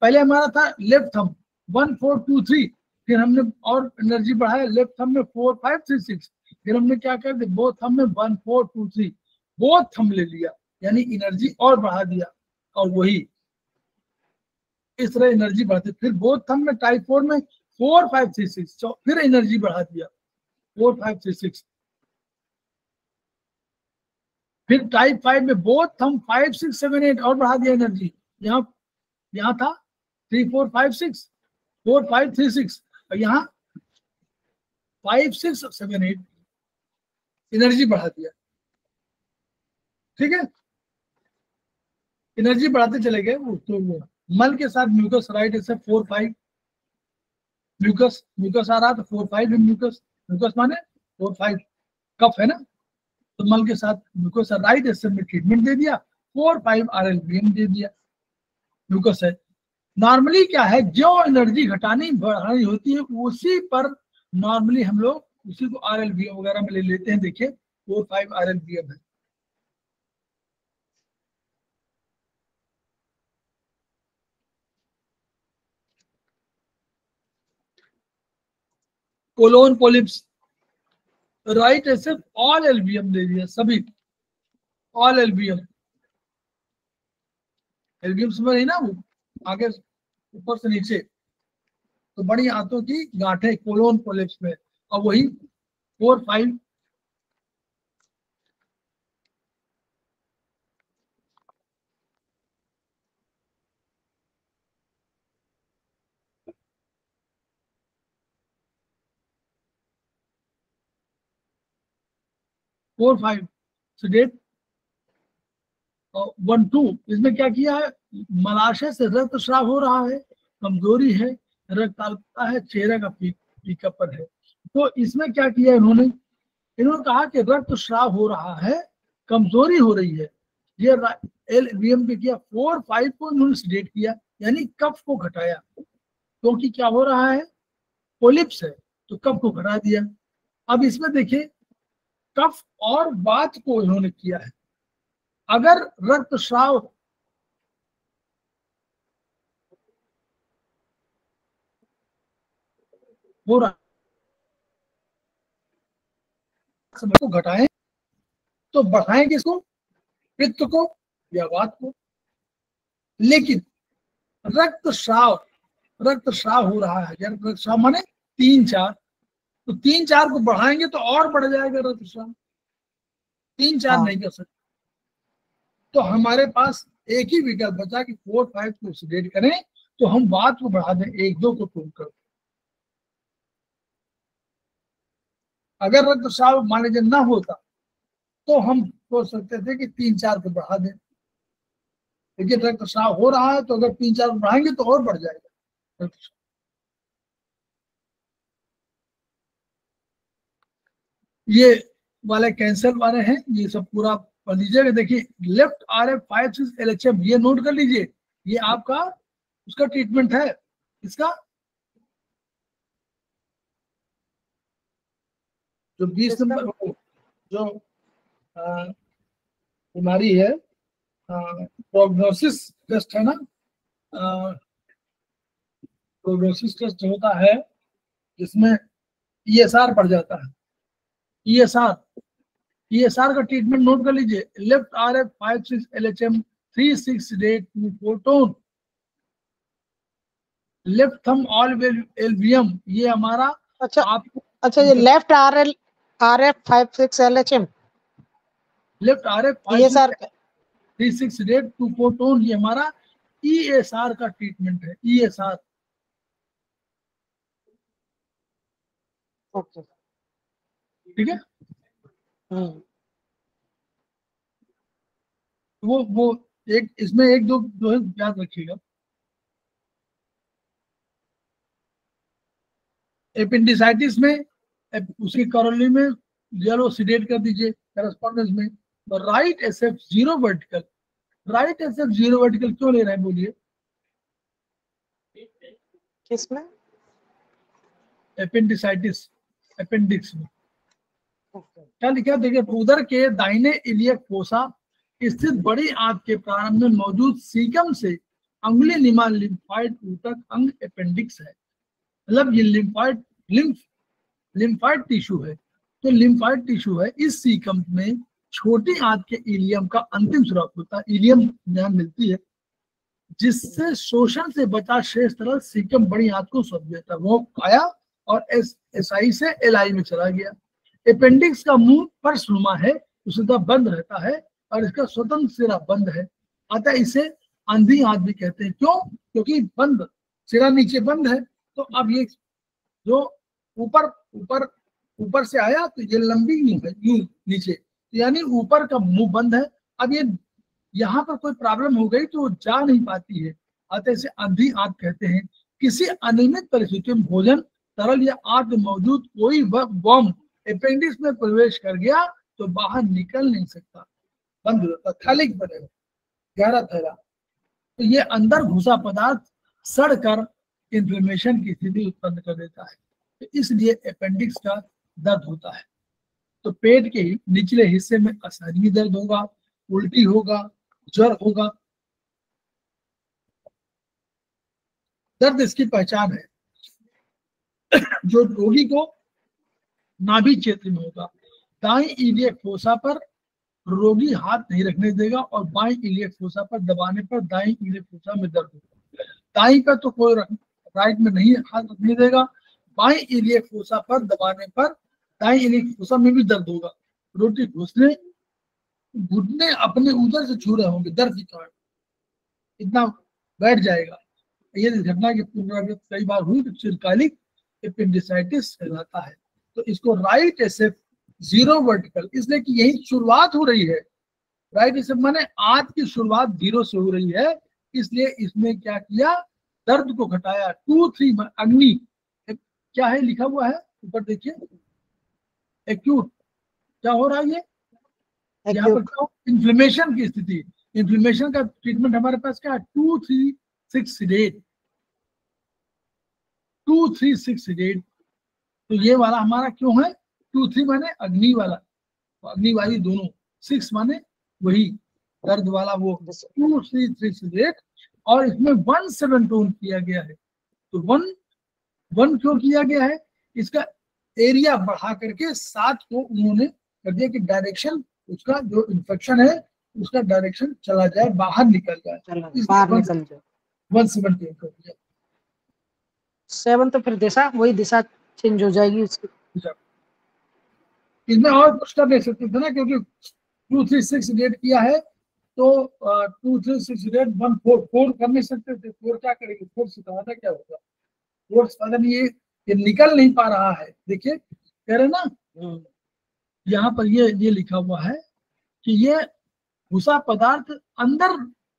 Speaker 1: पहले हमारा था लेफ्ट थंब 1 4 2 3, फिर हमने और एनर्जी बढ़ाया लेफ्ट थंब में 4 5 3 6, फिर हमने क्या कर दिया बोथ थंब में 1 4 2 3, बोथ थंब ले लिया, यानी एनर्जी और बढ़ा दिया, और वही इस तरह एनर्जी बढ़ाते। फिर बोथ थंब में टाइप 4 में 4 5 3 6, फिर एनर्जी बढ़ा दिया 4 5 3 6। फिर टाइप 5 में बोथ थंब 5 6 7 8 और बढ़ा दिया एनर्जी, यहाँ था 3 4 5 6 4 5 3 6, और यहाँ 5 6 7 8 एनर्जी बढ़ा दिया। ठीक है, एनर्जी बढ़ाते चले गए। तो मल के साथ म्यूकस, राइट ऐसे 4 5 म्यूकस, म्यूकस आ रहा था 4 5 में म्यूकस, म्यूकस माने 4 5 कफ है ना, तो मल के साथ म्यूकस राइट ऐसे में ट्रीटमेंट दे दिया, 4 5 RLBM दे दिया, म्यूकस है। नॉर्मली क्या है, जो एनर्जी घटानी बढ़ानी होती है उसी पर नॉर्मली हम लोग उसी को RLBM वगैरह में ले लेते हैं। देखिए 4 5 RLBM है। कोलोन पोलिप्स, राइट ऐसे ऑल LBM दे दिया, सभी ऑल LBM, LBM समझ रही ना, वो आगे ऊपर से नीचे, तो बड़ी आंतों की गांठें कोलोन पोलिप्स में, और वही 4 5 4 5 सेडेट, और 1 2 इसमें क्या किया है, मलाशय से रक्त स्राव हो रहा है, कमजोरी है, रक्त अल्पता है, चेहरे का पीकापन है। तो इसमें क्या किया इन्होंने कहा कि रक्त स्राव हो रहा है, कमजोरी हो रही है, ये LBM पे किया। 4 5 को इन्होंने सेडेट किया, यानी कफ को घटाया, क्योंकि क्या हो रहा है, पोलिप्स है, तो कफ को घटा दिया। अब इसमें देखिए कफ और वात को इन्होंने किया है। अगर रक्तस्राव हो रहा समय को घटाएं, तो बढ़ाएं किसको, पित्त को या वात को। लेकिन रक्तस्राव हो रहा है, रक्तस्राव माने 3 4, तो 3 4 को बढ़ाएंगे तो और बढ़ जाएगा रक्तस्राव, 3 4 नहीं कर सकते। तो हमारे पास एक ही विकल्प बचा कि 4 5 को सेडेट करें, तो हम वात को बढ़ा दें 1 2 को तोड़कर। अगर रक्तस्राव मान लीजिए ना होता तो हम सोच सकते थे कि 3 4 को बढ़ा दें, लेकिन रक्तस्राव हो रहा है, तो अगर 3 4 बढ़ाएंगे तो और बढ़ जाएगा रक्तस्राव। ये वाले कैंसर वाले हैं, ये सब पूरा पढ़ लीजिएगा। देखिए लेफ्ट RF 5 6 LHM, ये नोट कर लीजिए, ये आपका उसका ट्रीटमेंट है, इसका जो 20 नंबर जो बीमारी है, प्रोग्नोसिस टेस्ट है ना, प्रोग्नोसिस टेस्ट होता है जिसमें ESR पड़ जाता है, ESR का ट्रीटमेंट नोट कर लीजिए। Left RF 5 6 LHM 3 6 8 2 photon, left thumb all LBM, ये हमारा
Speaker 2: अच्छा
Speaker 1: आपको,
Speaker 2: अच्छा, ये left RF 5 6 LHM,
Speaker 1: left RF 5
Speaker 2: ये
Speaker 1: 6
Speaker 2: सर
Speaker 1: 3 6 8 2 फोटोन, ये हमारा ESR का ट्रीटमेंट है, ESR।
Speaker 2: ओके।
Speaker 1: ठीक है,
Speaker 2: हम्म,
Speaker 1: वो एक इसमें एक दो जो है याद रखिएगा। एपेंडिसाइटिस में उसकी कॉलोनी में येलो सिडेट कर दीजिए करस्पॉन्डेंस में। तो right SF zero vertical, right SF zero vertical क्यों ले रहे हैं बोलिए?
Speaker 2: किसमें?
Speaker 1: एपेंडिसाइटिस, अपेंडिक्स में क्या लिखा देखिए, उदर के दाहिने इलियक फोसा स्थित बड़ी आंत के प्रारंभ में मौजूद सीकम से अंगुली निमा लिम्फाइड ऊतक अंग अपेंडिक्स है। मतलब ये लिम्फाइड टिश्यू है। तो लिम्फाइड टिश्यू है, इस सीकम में छोटी आंत के इलियम का अंतिम स्राव होता है, इलियम जहां मिलती है, जिससे शोषण से बचा शेष तरल सीकम बड़ी आंत को सौंप देता है। वो आया और एसआई से एलआई में चला गया। अपेंडिक्स का मुंह पर्सनुमा है, सीधा बंद रहता है और इसका स्वतंत्र सिरा बंद है, अतः इसे अंधी आंत भी कहते हैं। क्यों? क्योंकि बंद सिरा नीचे बंद है। तो अब ये जो ऊपर ऊपर ऊपर से आया तो ये लंबी मुंह है, यूं नीचे, यानी ऊपर का मुंह बंद है। अब ये यहाँ पर कोई प्रॉब्लम हो गई तो वो जा नहीं पाती है, अतः इसे अंधी आंत कहते हैं। किसी अनियमित परिस्थिति में भोजन, तरल या आंत में मौजूद कोई वर्म अपेंडिक्स में प्रवेश कर गया तो बाहर निकल नहीं सकता, बंद हो जाता, थैलिक बनेगा, गहरा थैला। तो ये अंदर घुसा पदार्थ सड़ कर इन्फ्लेमेशन की स्थिति उत्पन्न कर देता है, तो इसलिए अपेंडिक्स का दर्द होता है। तो पेट के निचले हिस्से में असहनीय दर्द होगा, उल्टी होगा, ज्वर होगा। दर्द इसकी पहचान है जो रोगी को नाभि क्षेत्र में होगा। दाएं इलियक फोसा पर रोगी हाथ नहीं रखने देगा और बाएं इलियक फोसा पर दबाने पर दाएं इलियक फोसा में दर्द होगा। दाएं पर तो कोई राइट में नहीं हाथ रखने देगा, बाएं इलियक फोसा पर दबाने पर दाएं इलियक फोसा में भी दर्द होगा। रोटी घुसने घुटने अपने उधर से छू रहे होंगे दर्द के कारण, इतना बैठ जाएगा। ये घटना की पुनरावृत्ति कई बार हुई तो चिरकालिक एपेंडिसाइटिस कहलाता है। तो इसको राइट एसएफ जीरो वर्टिकल, इसलिए कि यही शुरुआत हो रही है। राइट एसएफ माने आज की शुरुआत जीरो से हो रही है, इसलिए इसमें क्या किया, दर्द को घटाया। 2-3 अग्नि क्या है लिखा हुआ है ऊपर देखिए, एक्यूट क्या हो रहा है ये यहाँ पर, क्या इन्फ्लेमेशन की स्थिति। इन्फ्लेमेशन का ट्रीटमेंट हमारे पास क्या है, 2-3-6 सिडेट, 2-3-6 सिडेट। तो ये वाला हमारा क्यों है, 2-3 माने अग्नि वाला, अग्नि वाली दोनों, 6 माने वही दर्द वाला वो, 2-3 सिडेट। और इसमें 1-7 टोन किया गया है। तो 1 क्यों किया गया है, इसका एरिया बढ़ा करके 7 को उन्होंने कर दिया कि डायरेक्शन उसका जो इन्फेक्शन है उसका डायरेक्शन चला जाए, बाहर निकल जाए,
Speaker 2: बाहर निकल जाए।
Speaker 1: 1-7 कर दिया।
Speaker 2: 7 तो फिर दिशा, वही दिशा चेंज हो जाएगी उसकी।
Speaker 1: इसमें और कुछ कर नहीं सकते थे ना, क्योंकि 2-3-6 किया है तो 2-3-6 1-4 कर नहीं सकते थे। 4 क्या करेंगे, 4 से था क्या होगा, 4 पता नहीं, ये निकल नहीं पा रहा है। देखिए कह रहे ना, यहाँ पर ये लिखा हुआ है कि ये घुसा पदार्थ अंदर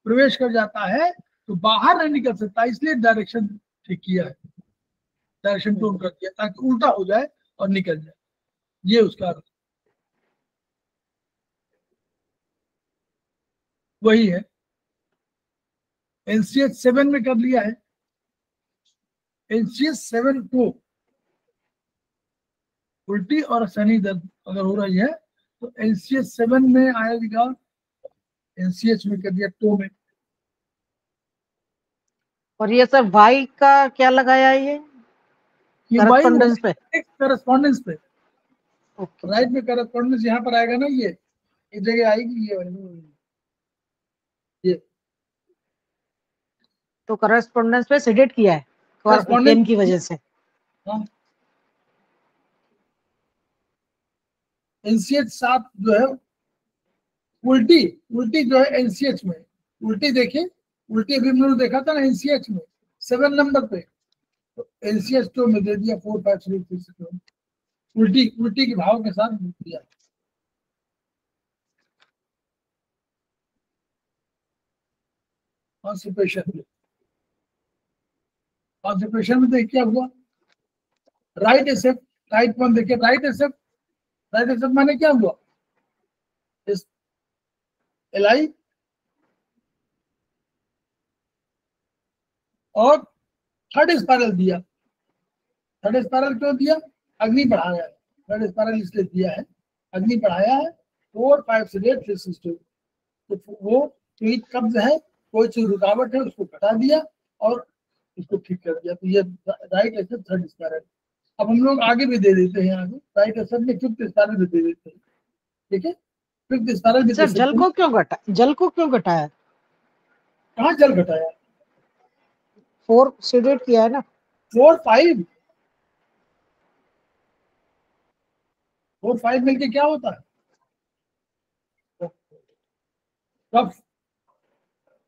Speaker 1: प्रवेश कर जाता है तो बाहर नहीं निकल सकता, इसलिए डायरेक्शन ठीक किया है, डायरेक्शन टोन कर दिया ताकि उल्टा हो जाए और निकल जाए, ये उसका अर्थ वही है। NCH 7 में कर लिया है। NCH 7 को उल्टी और असहनीय दर्द अगर हो रही है तो NCH 7 में आएगा, NCH में कर दिया टो में।
Speaker 2: और ये सर वाई का क्या लगाया है, ये करस्पॉन्डेंस पे,
Speaker 1: करस्पॉन्डेंस पे
Speaker 2: ओके।
Speaker 1: राइट में करस्पॉन्डेंस यहाँ पर आएगा ना, ये एक जगह आएगी ये
Speaker 2: तो करस्पॉन्डेंस पे सिडेट किया है पेन की वजह से।
Speaker 1: हाँ, NCH 7 जो है उल्टी, उल्टी जो है NCH में, उल्टी देखिए, उल्टी अभी मैंने देखा था ना NCH में 7 नंबर पे, तो NCH 2 में दे दिया 4, 5, 6, 7 उल्टी, उल्टी के भाव के साथ दिया। कॉन्स्टिपेशन, कॉन्स्टिपेशन में देखिए क्या हुआ, राइट एसेप्ट, राइट वन देखिए, राइट एसेप्ट माने क्या हुआ, इस LI और थर्ड स्पाइरल दिया। थर्ड स्पाइरल क्यों दिया, अग्नि बढ़ाया है, थर्ड स्पाइरल इसलिए दिया है, अग्नि बढ़ाया है। 4 5 से 8 3 6 2, तो वो पीठ कब्ज है, कोई चीज रुकावट है उसको हटा दिया और इसको ठीक कर दिया। तो ये राइट एसेप्ट थर्ड स्पाइरल। अब हम लोग आगे भी दे देते हैं, आगे राइट एसेप्ट में फिफ्थ स्पाइरल भी दे देते हैं, ठीक है, फिफ्थ स्पाइरल भी दे
Speaker 2: सर
Speaker 1: सकते
Speaker 2: जल
Speaker 1: हैं।
Speaker 2: को क्यों घटा, जल को क्यों घटाया,
Speaker 1: कहाँ जल घटाया,
Speaker 2: 4 सीडेड किया है ना,
Speaker 1: 4 5 4 5 मिलके क्या होता है, कफ।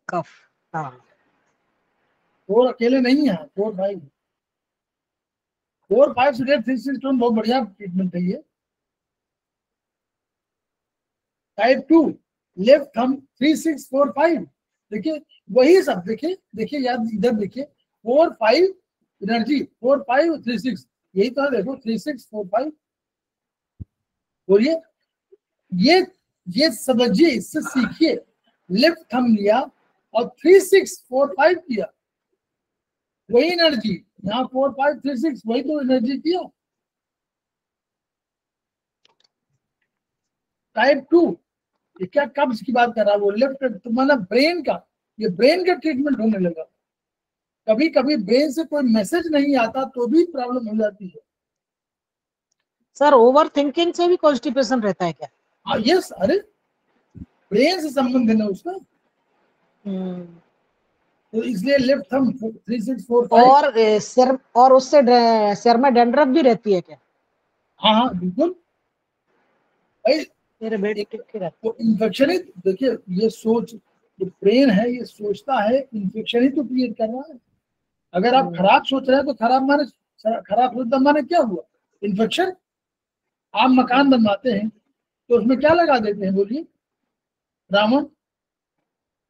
Speaker 2: कफ, हाँ
Speaker 1: 4 अकेले नहीं है, 4 5 4 5 से 3 6 2 बहुत बढ़िया ट्रीटमेंट है ये। टाइप 2 लेफ्ट थंब 3 6 4 5, देखिए वही सब, देखिए देखिए याद, इधर देखिए 4 5 एनर्जी, 4 5 3 6, यही तो है, देखो 3 6 4 5। बोलिए, ये समझिए, इससे सीखिए, लेफ्ट थंब लिया और 3 6 4 5 किया, वही एनर्जी, यहाँ 4 5 3 6 वही तो एनर्जी किया। टाइप 2 ये क्या कब्ज की बात कर रहा है वो, लेफ्ट तो मतलब ब्रेन का, ये ब्रेन का ट्रीटमेंट होने लगा। कभी कभी ब्रेन से कोई मैसेज नहीं आता तो भी प्रॉब्लम हो जाती है।
Speaker 2: सर ओवर थिंकिंग से भी कॉन्स्टिपेशन रहता है क्या,
Speaker 1: हाँ यस, अरे ब्रेन से संबंध है ना उसका, तो इसलिए लेफ्ट थंब 3 6 4 5।
Speaker 2: और सिर, और उससे सिर में डैंड्रफ भी रहती है क्या,
Speaker 1: हाँ हाँ बिल्कुल भाई,
Speaker 2: मेरे बेटे की रहती
Speaker 1: तो इन्फेक्शन ही, देखिए ये सोच, जो ब्रेन है ये सोचता है, इन्फेक्शन ही तो क्रिएट कर रहा है। अगर आप खराब सोच रहे हैं तो खराब माने, खराब सोचना माने क्या हुआ, इन्फेक्शन। आप मकान बनवाते हैं तो उसमें क्या लगा देते हैं, बोलिए, रावण,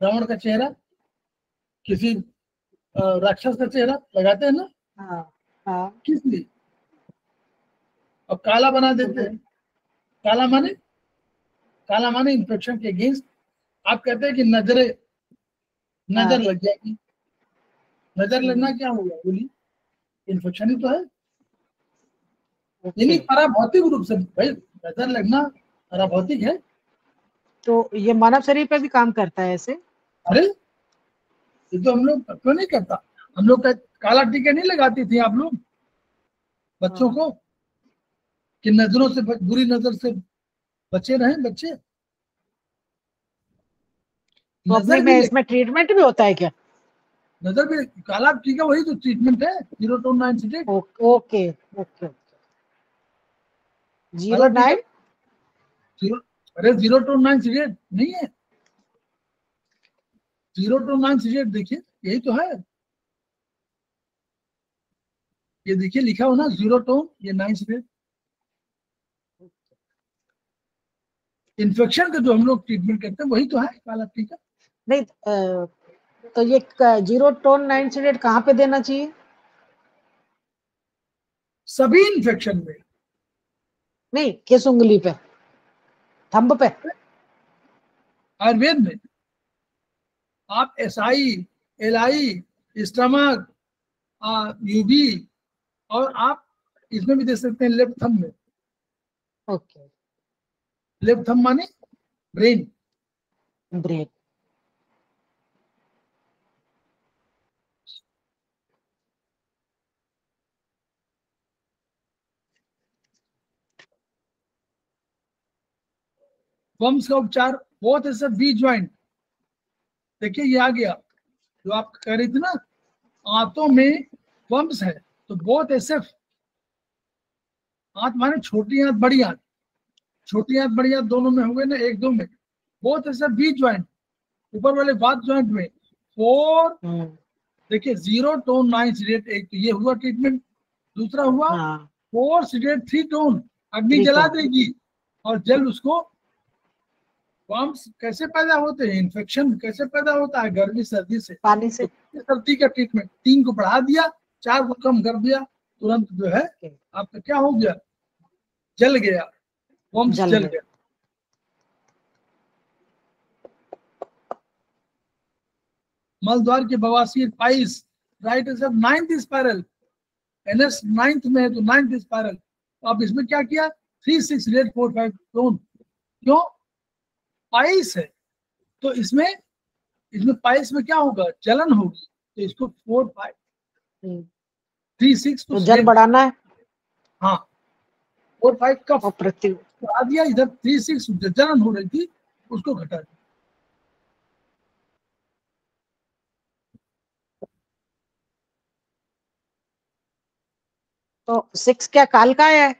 Speaker 1: रावण का चेहरा, किसी राक्षस का चेहरा लगाते हैं ना,
Speaker 2: हाँ हाँ,
Speaker 1: किस लिए, और काला बना देते हैं। काला माने, काला माने इन्फेक्शन के अगेंस्ट। आप कहते हैं कि नजर
Speaker 2: हाँ,
Speaker 1: लग जाएगी, नजर लगना क्या होगा, बोलिए, इन्फेक्शन ही तो है। यानी
Speaker 2: ओके।
Speaker 1: पराभौतिक रूप से भाई, नजर लगना पराभौतिक है।
Speaker 2: तो ये मानव शरीर पे भी काम करता है ऐसे,
Speaker 1: अरे ये तो हम लोग क्यों नहीं करता, हम लोग का काला टीका नहीं लगाती थी आप लोग बच्चों
Speaker 2: हाँ।
Speaker 1: को, कि नजरों से बुरी नजर से बचे रहें बच्चे।
Speaker 2: तो अपने
Speaker 1: नजर भी
Speaker 2: में
Speaker 1: ले,
Speaker 2: इसमें ट्रीटमेंट भी होता है क्या,
Speaker 1: नजर भी, काला टीका वही तो ट्रीटमेंट है, 0 to 9
Speaker 2: ओके ओके,
Speaker 1: काला टीका
Speaker 2: 09,
Speaker 1: 0, अरे 0 to 9 नहीं है, 0 to 9 देखिए, यही तो है, ये देखिए लिखा हो ना 0 to 9। इन्फेक्शन का जो हम लोग ट्रीटमेंट करते हैं वही तो है काला टीका।
Speaker 2: नहीं तो ये 0 to 9 कहाँ पे देना चाहिए,
Speaker 1: सभी इन्फेक्शन में,
Speaker 2: नहीं किस उंगली पे, थंब पे,
Speaker 1: आयुर्वेद में आप SI LI स्टमक UB, और आप इसमें भी दे सकते हैं लेफ्ट थंब में।
Speaker 2: ओके,
Speaker 1: लेफ्ट थंब माने ब्रेन,
Speaker 2: ब्रेन,
Speaker 1: वम्स का उपचार बहुत ऐसे बी ज्वाइंट, देखिए ये आ गया जो आप कह रही थी ना, आंतों में वम्स है, तो बहुत ऐसे, आंत माने छोटी आंत बड़ी आंत, छोटी आंत बड़ी आंत दोनों में होंगे ना, एक दो में, बहुत ऐसे बी ज्वाइंट, ऊपर वाले बात ज्वाइंट में 4, देखिए 0 to 9 एक तो ये हुआ ट्रीटमेंट। दूसरा हुआ
Speaker 2: हाँ
Speaker 1: 4 3 टोन, अग्नि
Speaker 2: 3
Speaker 1: जला
Speaker 2: टोन,
Speaker 1: देगी और जल उसको, वर्म्स कैसे पैदा होते हैं, इन्फेक्शन कैसे पैदा होता है, गर्मी सर्दी से,
Speaker 2: पानी
Speaker 1: तो
Speaker 2: से,
Speaker 1: सर्दी का ट्रीटमेंट 3 को बढ़ा दिया, 4 को कम कर दिया, तुरंत जो है आपका क्या हो गया, जल गया, वॉर्म्स जल गया। मलद्वार के बवासीर price, right answer 9th spiral, NS 9th में है तो 9th स्पाइरल। तो अब इसमें क्या किया, 3 6 8 4 5 टोन, क्यों, पाइस है तो इसमें पाइस में क्या होगा, जलन होगी, तो इसको 4 5 3 6
Speaker 2: तो जल बढ़ाना है।
Speaker 1: हाँ 4 5 कफ
Speaker 2: प्रति
Speaker 1: आ दिया, इधर 3 6 जलन हो रही थी उसको घटा दिया।
Speaker 2: तो 6 क्या काल का है,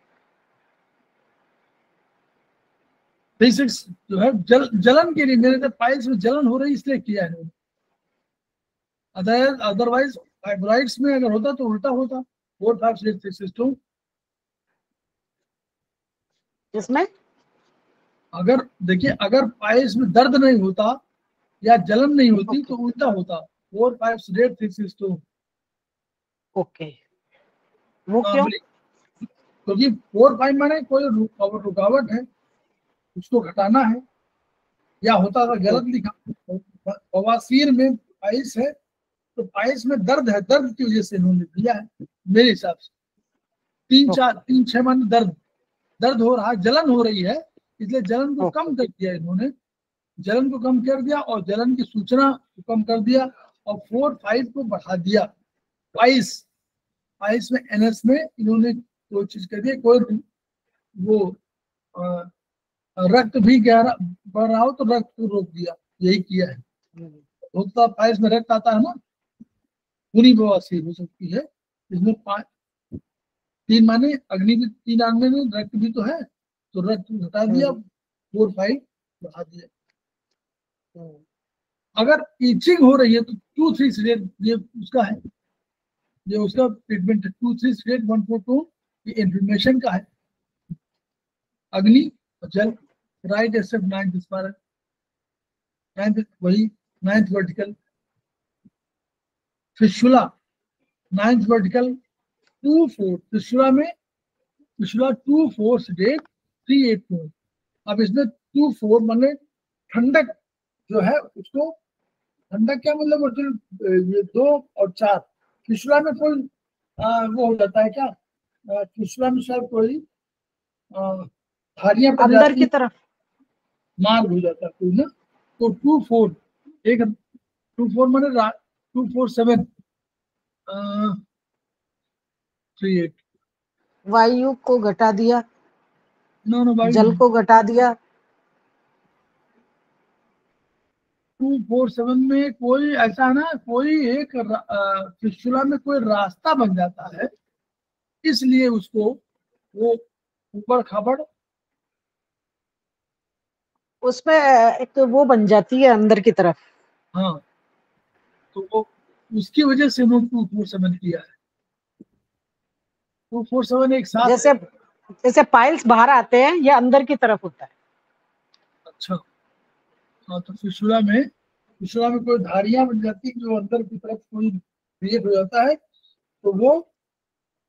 Speaker 1: 3 6 जो है जलन के लिए, मेरे पाइल्स में जलन हो रही इसलिए किया है। अदरवाइज फाइब्राइड्स में अगर होता तो उल्टा होता, 4 5 6 6 2।
Speaker 2: इसमें
Speaker 1: अगर देखिए, अगर पाइल्स में दर्द नहीं होता या जलन नहीं होती तो उल्टा होता, 4 5 8 6 6 2।
Speaker 2: ओके, वो क्यों,
Speaker 1: क्योंकि 4 5 माने कोई रुकावट है, उसको घटाना है, या होता था गलत लिखा, बवासीर में पाइल्स है तो पाइल्स में दर्द है, दर्द की वजह से इन्होंने दिया है मेरे हिसाब से। 3 6 माने दर्द हो रहा है, जलन हो रही है, इसलिए जलन को कम कर दिया इन्होंने, जलन को कम कर दिया और जलन की सूचना को कम कर दिया, और 4 5 को बढ़ा दिया। पाइल्स में एनएस में इन्होंने दो चीज कर दिया, कोई वो रक्त भी गहरा बढ़ रहा हो तो रक्त को रोक दिया, यही किया है। होता पाइल्स में रक्त आता है ना, पूरी बवासीर हो सकती है, इसमें 3 माने अग्नि भी, 3 आदमी में रक्त भी तो है, तो रक्त घटा दिया, 4 5 बढ़ा दिया। अगर ईचिंग हो रही है तो 2 3 सिलेट, ये उसका है, ये उसका ट्रीटमेंट है, 2 3 सिलेट 1 4 2, ये इन्फ्लेमेशन का है। अग्नि और जल, right accept 9th spiral, 9th वही 9th vertical, fistula 9th vertical 2 4, fistula 2 4 सिलेट 3 8 2। अब इसमें 2 4 माने ठंडक जो है उसको, ठंडक क्या मतलब, ये 2 और 4, फिशुला में कोई वो हो जाता है क्या, फिशुला में शायद कोई धारियां पड़
Speaker 2: अंदर
Speaker 1: जाती
Speaker 2: की तरफ
Speaker 1: मार्ग हो जाता है कोई ना, तो 2 4 एक 2 4 माने 2 4 7 3 8,
Speaker 2: वायु को घटा दिया,
Speaker 1: नो
Speaker 2: जल को घटा दिया।
Speaker 1: 2 4 7 में कोई ऐसा है ना, कोई एक फिशुला में कोई रास्ता बन जाता है, इसलिए उसको वो ऊपर खबड़,
Speaker 2: उसमें एक वो बन जाती है अंदर की तरफ।
Speaker 1: हाँ तो वो उसकी वजह से उन्होंने 2 4 7 किया है। 2 4 7 एक साथ
Speaker 2: जैसे जैसे पाइल्स बाहर आते हैं, ये अंदर की तरफ होता है।
Speaker 1: अच्छा, हाँ तो फिशुला में कोई धारियां बन जाती है जो अंदर की तरफ कोई क्रिएट हो जाता है, तो वो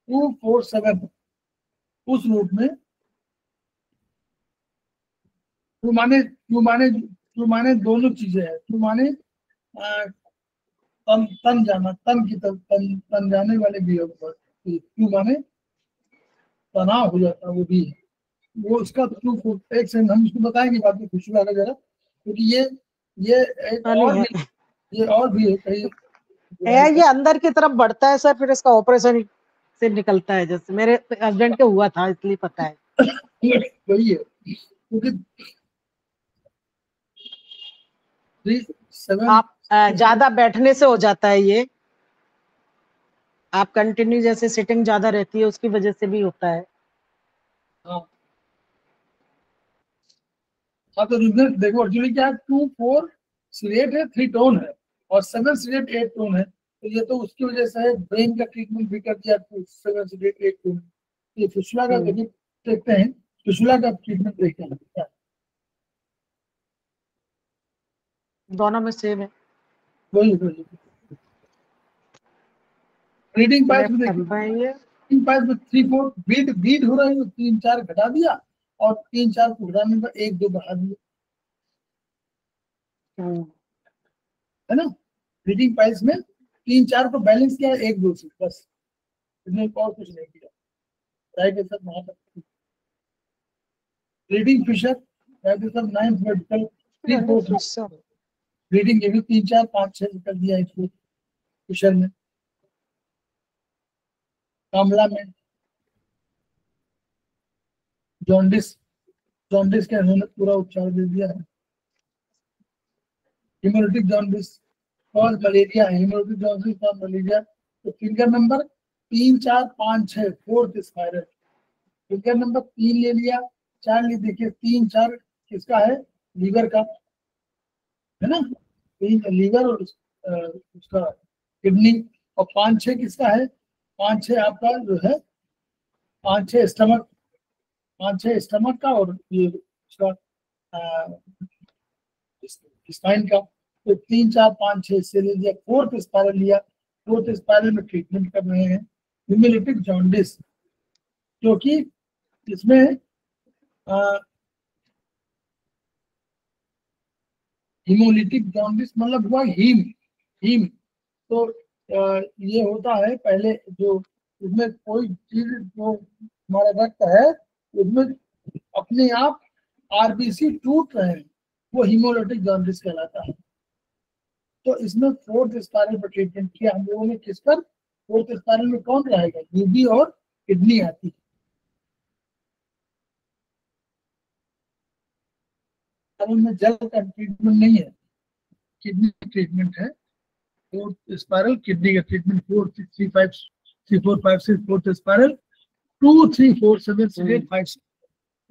Speaker 1: 2 4 7 उस रूप में, टू माने दोनों चीजें हैं, टू माने तन जाना, तन की तरफ, तन जाने वाले भी होगा, टू माने तनाव हो जाता है, वो भी है, वो उसका टू एक से हम उसको बताएंगे बाद में खुशी वाला जरा, क्योंकि ये एक और भी है कहीं,
Speaker 2: ये अंदर की तरफ बढ़ता है सर, फिर इसका ऑपरेशन से निकलता है, जैसे मेरे हस्बैंड के हुआ था इसलिए पता है।
Speaker 1: वही है, क्योंकि
Speaker 2: आप ज्यादा बैठने से हो जाता है ये, आप कंटिन्यू जैसे सिटिंग ज्यादा रहती है उसकी वजह से भी होता है।
Speaker 1: हाँ तो देखो एक्चुअली क्या है, 2 4 सिलेट है, 3 टोन है, और 7 सिलेट 8 टोन है, तो ये तो उसकी वजह से है, ब्रेन का ट्रीटमेंट भी कर दिया, 7 सिलेट 8 टोन। ये फिशुला का देखते हैं, फिशुला का ट्रीटमेंट देखते हैं,
Speaker 2: दोनों में सेम है।
Speaker 1: वही ब्रीडिंग पाइप में देखिए, इन पाइल्स में 3 4 बीट हो रही है, 3 4 घटा दिया और 3 4 को घटाने पर 1 2 बढ़ा दिया, है ना। बीटिंग पाइल्स में 3 4 को बैलेंस किया 1 2 से, बस इसमें और कुछ नहीं किया। राइट आंसर वहां तक। Reading fissure, right answer 9th vertical 3 4 reading, ये भी 3 4 5 6 कर दिया इसको फिशर में। कामला में जॉन्डिस, जॉन्डिस का इन्होंने पूरा उपचार दे दिया है। हिमोरेटिक जॉन्डिस और मलेरिया, हिमोरेटिक जॉन्डिस और मलेरिया। तो finger number 3 4 5 6 fourth spiral, finger number 3 ले लिया, 4 ले, देखिए 3 4 किसका है, लीवर का, है ना, 3 लीवर और उसका किडनी, और 5 6 किसका है, 5 6 आपका जो है 5 6 स्टमक, 5 6 स्टमक का और ये उसका स्पाइन का। तो 3 4 5 6 से ले लिया, फोर्थ स्पाइरल लिया, फोर्थ स्पाइरल में ट्रीटमेंट कर रहे हैं हिमोलिटिक जॉन्डिस, क्योंकि इसमें हिमोलिटिक जॉन्डिस मतलब हुआ हीम। तो ये होता है पहले जो इसमें कोई चीज जो हमारा रक्त है उसमें अपने आप आरबीसी टूट रहे हैं, वो हिमोलिटिक जॉन्डिस कहलाता है। तो इसमें फोर्थ स्पाइरल पर ट्रीटमेंट किया हम लोगों ने, किस पर, फोर्थ स्पाइरल में कौन रहेगा, यूबी और किडनी आती है। में जल का ट्रीटमेंट नहीं है, किडनी ट्रीटमेंट है। फोर्थ स्पाइरल किडनी का ट्रीटमेंट, 4 6 3 5 3 4 5 6 फोर्थ स्पाइरल, 2 3 4 7 8 5 6।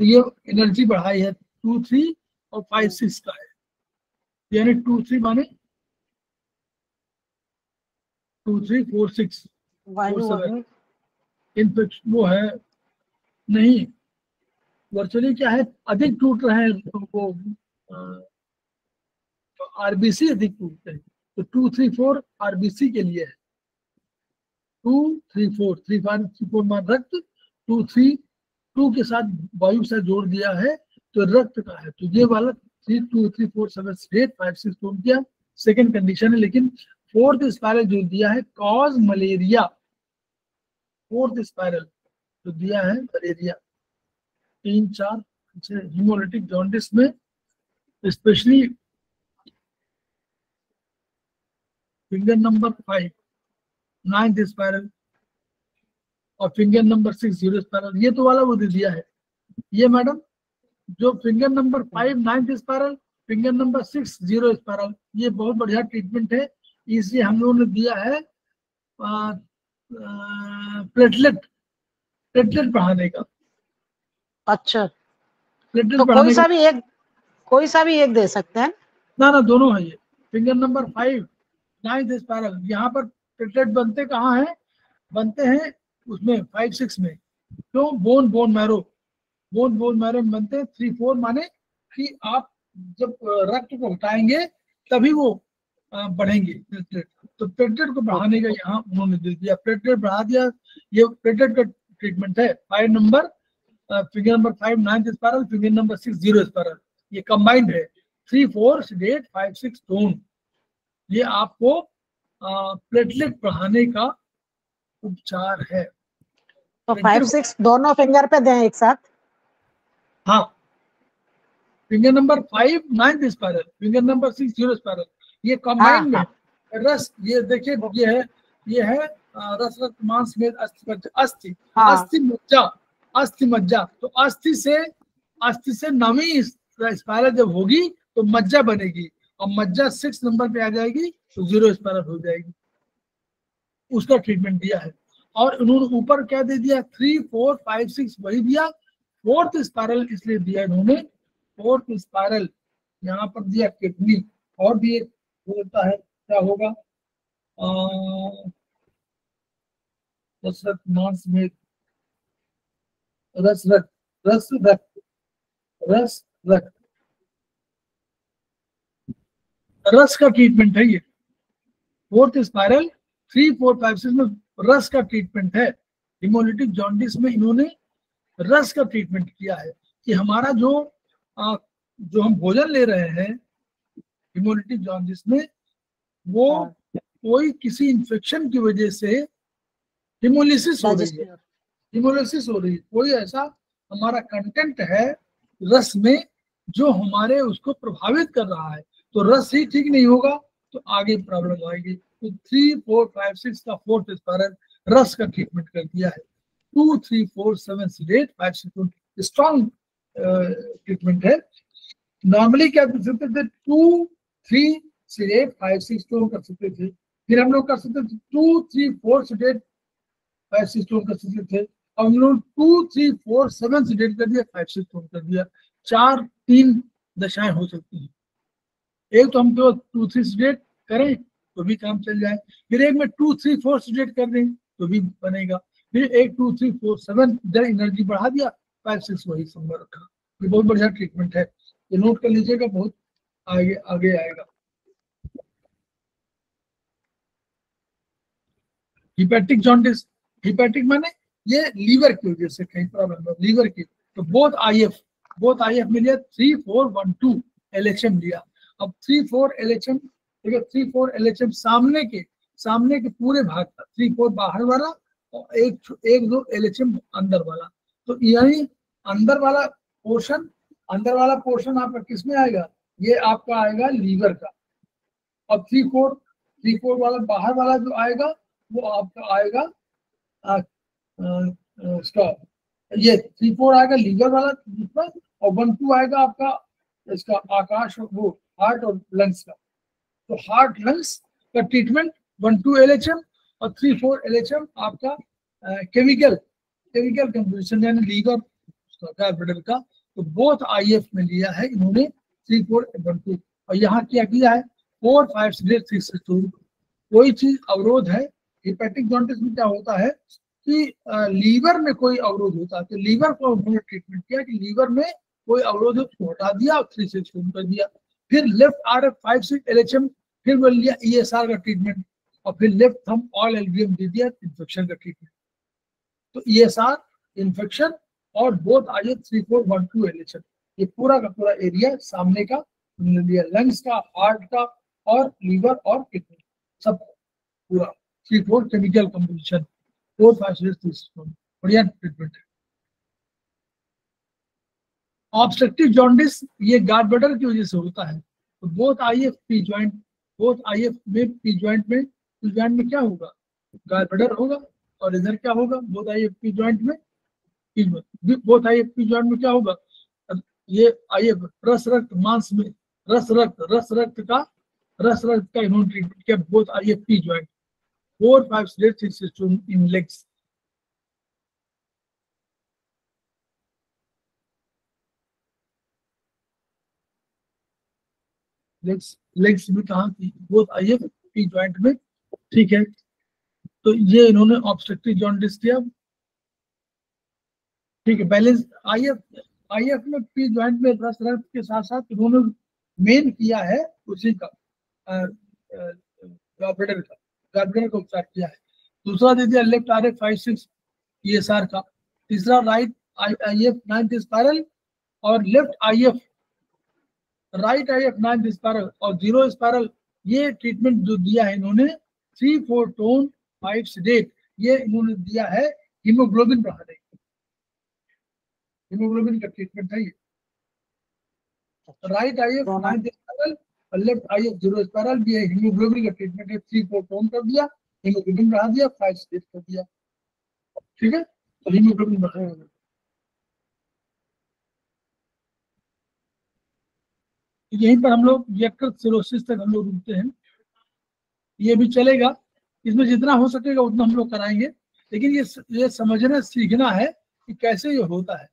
Speaker 1: तो ये एनर्जी बढ़ाई है 2 3 और 5 6 का है, यानी 2 3 माने 2 3 4 6 4 7 इन्फेक्शन वो है नहीं, वर्चुअली क्या है, अधिक टूट रहे हैं वो आरबीसी अधिक टूटते हैं। तो 2 3 4 आरबीसी के लिए है, 2 3 4 3 5 3 4 मान रक्त, 2 3 2 के साथ वायु से जोड़ दिया है तो रक्त का है। तो ये वाला 3 2 3 4 7 8 5 6 टूट गया, सेकंड कंडीशन है। लेकिन फोर्थ स्पाइरल जो दिया है कॉज मलेरिया, फोर्थ स्पाइरल जो दिया है मलेरिया, 3 4 हिमोलिटिक जॉन्डिस में specially finger number 5 9th spiral और फिंगर नंबर 6 0 स्पाइरल, ये तो वाला वो दे दिया है। ये मैडम जो finger number 5 9th spiral, finger number 6 0 spiral, ये बहुत बढ़िया ट्रीटमेंट है। इसलिए हम लोगों ने दिया है प्लेटलेट बढ़ाने का।
Speaker 2: अच्छा,
Speaker 1: प्लेटलेट
Speaker 2: तो
Speaker 1: बढ़ाने का,
Speaker 2: कोई सा भी एक दे सकते हैं
Speaker 1: ना दोनों है। ये फिंगर नंबर 5 9th स्पाइरल, यहाँ पर प्लेटलेट बनते कहाँ हैं, बनते हैं उसमें 5 6 में, क्यों, बोन मैरो में बनते हैं। 3 4 माने कि आप जब रक्त को हटाएंगे तभी वो बढ़ेंगे प्लेटलेट। तो प्लेटलेट को बढ़ाने का यहाँ उन्होंने दे दिया, प्लेटलेट बढ़ा दिया। ये प्लेटलेट का ट्रीटमेंट है। 5 number finger number 5 9th spiral, finger number 6 0 spiral, ये कंबाइंड है। 3 4 8 5 6 टोन, ये आपको प्लेटलेट बढ़ाने का उपचार है।
Speaker 2: तो 5 6 दोनों फिंगर पे दें एक साथ।
Speaker 1: हाँ, finger number 5 9th spiral, finger number 6 0 spiral, ये कंबाइन में रस, ये देखिए ये है रस रक्त मांस में अस्थि मज्जा। तो अस्थि से नवी स्पाइरल जब होगी तो मज्जा बनेगी, और मज्जा 6 नंबर पे आ जाएगी तो 0 स्पाइरल हो जाएगी। उसका ट्रीटमेंट दिया है। और उन्होंने ऊपर क्या दे दिया, 3 4 5 6 वही दिया। फोर्थ स्पाइरल इसलिए दिया इन्होंने, फोर्थ स्पाइरल यहाँ पर दिया किडनी। और भी एक होता है, क्या होगा, रस रक्त मांस में रस का ट्रीटमेंट है। ये फोर्थ स्पाइरल 3 4 5 6 में रस का ट्रीटमेंट है। हिमोलिटिक जॉन्डिस में इन्होंने रस का ट्रीटमेंट किया है कि हमारा जो हम भोजन ले रहे हैं हिमोलिटिक जॉन्डिस में, वो कोई किसी इंफेक्शन की वजह से हिमोलिसिस हो रही है, हिमोलिसिस हो रही है, कोई ऐसा हमारा कंटेंट है रस में जो हमारे उसको प्रभावित कर रहा है, तो रस ही ठीक नहीं होगा तो आगे प्रॉब्लम आएगी। तो 3, 4, 5, 6 का 4th स्पायरल रस का ट्रीटमेंट कर दिया है। 2, 3, 4, 7 सीडेट, 5, 6 स्ट्रॉन्ग ट्रीटमेंट है। नॉर्मली क्या कर सकते थे, 2, 3 सीडेट, 5, 6 टोन कर सकते थे, फिर हम लोग कर सकते थे 2, 3, 4 सीडेट, 5, 6 टोन कर सकते थे। अब हम लोग 2, 3, 4, 7 सीडेट कर दिया, 5, 6 टोन कर दिया। 3 दशाएं हो सकती हैं। एक तो हम तो 2, 3 सीडेट करें तो भी काम चल जाए, फिर एक में 2, 3, 4 सीडेट कर दें तो भी बनेगा, फिर 1, 2, 3, 4, 7 इधर एनर्जी बढ़ा दिया, 5, 6 वही संभव रखा। ये बहुत बढ़िया ट्रीटमेंट है, ये नोट कर लीजिएगा, बहुत आगे आगे आएगा। हिपैटिक जॉन्डिस, हिपैटिक माने ये लीवर की वजह से कहीं प्रॉब्लम है लीवर की, तो बोथ आईएफ में लिया 3, 4, 1, 2 एलएचएम लिया। अब 3, 4 एलएचएम, देखिए 3, 4 एलएचएम सामने के पूरे भाग का, 3, 4 बाहर वाला और एक 2 एलएचएम अंदर वाला। तो यही अंदर वाला पोर्शन आपका किस में आएगा, ये आपका आएगा लीवर का। और 3, 4 वाला बाहर वाला जो आएगा वो आपका आएगा इसका, ये 3, 4 आएगा लीवर वाला जिसमें, और 1, 2 आएगा आपका इसका आकाश, वो हार्ट और लंग्स का। तो हार्ट लंग्स का ट्रीटमेंट 1, 2 एलएचएम और 3, 4 एलएचएम आपका केमिकल कंपोजिशन यानी लीवर ब्लड का। तो बोथ आईएफ में लिया है इन्होंने 3, 4, 1, 2, और यहाँ क्या किया है 4, 5, 6, 2। कोई चीज अवरोध है हिपैटिक जॉन्डिस में, क्या होता है कि लीवर में कोई अवरोध होता है, तो लीवर को उन्होंने ट्रीटमेंट किया कि लीवर में कोई अवरोध उसको हटा दिया और 3, 6 कर दिया। फिर लेफ्ट आरएफ 5, 6 एलएचएम, फिर वो लिया ईएसआर का ट्रीटमेंट, और फिर लेफ्ट थंब ऑल एलवीएम दे दिया इन्फेक्शन का ट्रीटमेंट। तो ईएसआर इन्फेक्शन और बोथ आईएफ 3, 4, 1, 2 एलएचएम, ये पूरा का पूरा एरिया सामने का लिया, लंग्स का, हार्ट का और लीवर और किडनी सब पूरा। 3, 4 केमिकल कंपोजिशन, 4, 5, 6 बढ़िया ट्रीटमेंट है। ऑब्स्ट्रक्टिव जॉन्डिस ये गार्ड ब्लडर की वजह से होता है। तो both if P joint, both if में पी जॉइंट में क्या होगा, गार्ड ब्लडर होगा, और इधर क्या होगा बोथ आईएफ पी जॉइंट में, बोथ आईएफ पी जॉइंट में क्या होगा, ये आईएफ रस रक्त मांस में रस रक्त का इन्होंने ट्रीटमेंट किया both if P joint. 4, 5, 6 in legs. Legs में कहा कि बोथ आईएफ पी जॉइंट में, ठीक है। तो ये इन्होंने ऑब्स्ट्रक्टिव जॉन्डिस किया, ठीक है। बैलेंस आईएफ में पी जॉइंट में रस रक्त के साथ साथ इन्होंने मेन किया है उसी का गार्ड ब्लडर का उपचार किया है। दूसरा दे दिया लेफ्ट आरएफ 5, 6 ईएसआर का। तीसरा राइट आईएफ 9th स्पाइरल और left if right if 9th spiral और 0 स्पाइरल। ये ट्रीटमेंट जो दिया है इन्होंने 3, 4 टोन 5 सीडेट, ये इन्होंने दिया है हीमोग्लोबिन बढ़ाने, हीमोग्लोबिन का ट्रीटमेंट है ये। राइट आईएफ 9th स्पाइरल और लेफ्ट आईएफ 0 स्पाइरल भी है, हीमोग्लोबिन का ट्रीटमेंट है। 3, 4 टोन कर दिया, हीमोग्लोबिन बढ़ा दिया, 5 सीडेट कर दिया, ठीक है। तो हीमोग्लोबिन बढ़ाएगा। यहीं पर हम लोग यकृत सिरोसिस तक हम लोग रुकते हैं, ये भी चलेगा, इसमें जितना हो सकेगा उतना हम लोग कराएंगे, लेकिन ये समझना सीखना है कि कैसे ये होता है।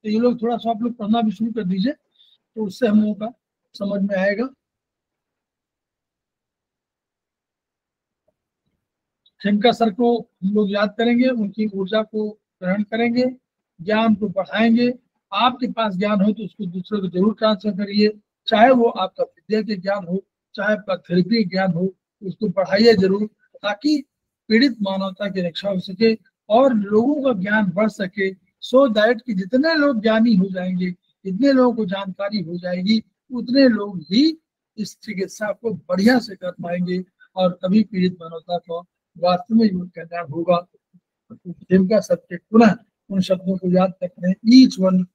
Speaker 1: तो ये लोग थोड़ा सा आप लोग पढ़ना भी शुरू कर दीजिए, तो उससे हम लोगों का समझ में आएगा। खेमका सर को हम लोग याद करेंगे, उनकी ऊर्जा को ग्रहण करेंगे, ज्ञान को बढ़ाएंगे। आपके पास ज्ञान हो तो उसको दूसरे को जरूर ट्रांसफर करिए, चाहे वो आपका विद्या के ज्ञान हो, चाहे आपका थेरेपी ज्ञान हो, उसको बढ़ाइए जरूर, ताकि पीड़ित मानवता की रक्षा हो सके और लोगों का ज्ञान बढ़ सके, सो दैट कि जितने लोग ज्ञानी हो जाएंगे, जितने लोगों को जानकारी हो जाएगी, उतने लोग ही इस चिकित्सा को बढ़िया से कर पाएंगे और तभी पीड़ित मानवता को वास्तव में कल्याण होगा। जिनका सत्य पुनः उन शब्दों को याद रखते हैं, each one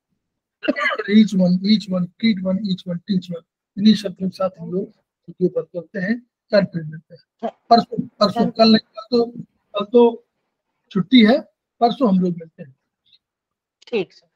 Speaker 1: each one each one treat one each one teach one. इन्हीं शब्दों के साथ हम लोग छुट्टी पर करते हैं, कल फिर मिलते हैं। परसों परसों कल नहीं, कल तो छुट्टी है, परसों हम लोग मिलते हैं।
Speaker 2: ठीक है।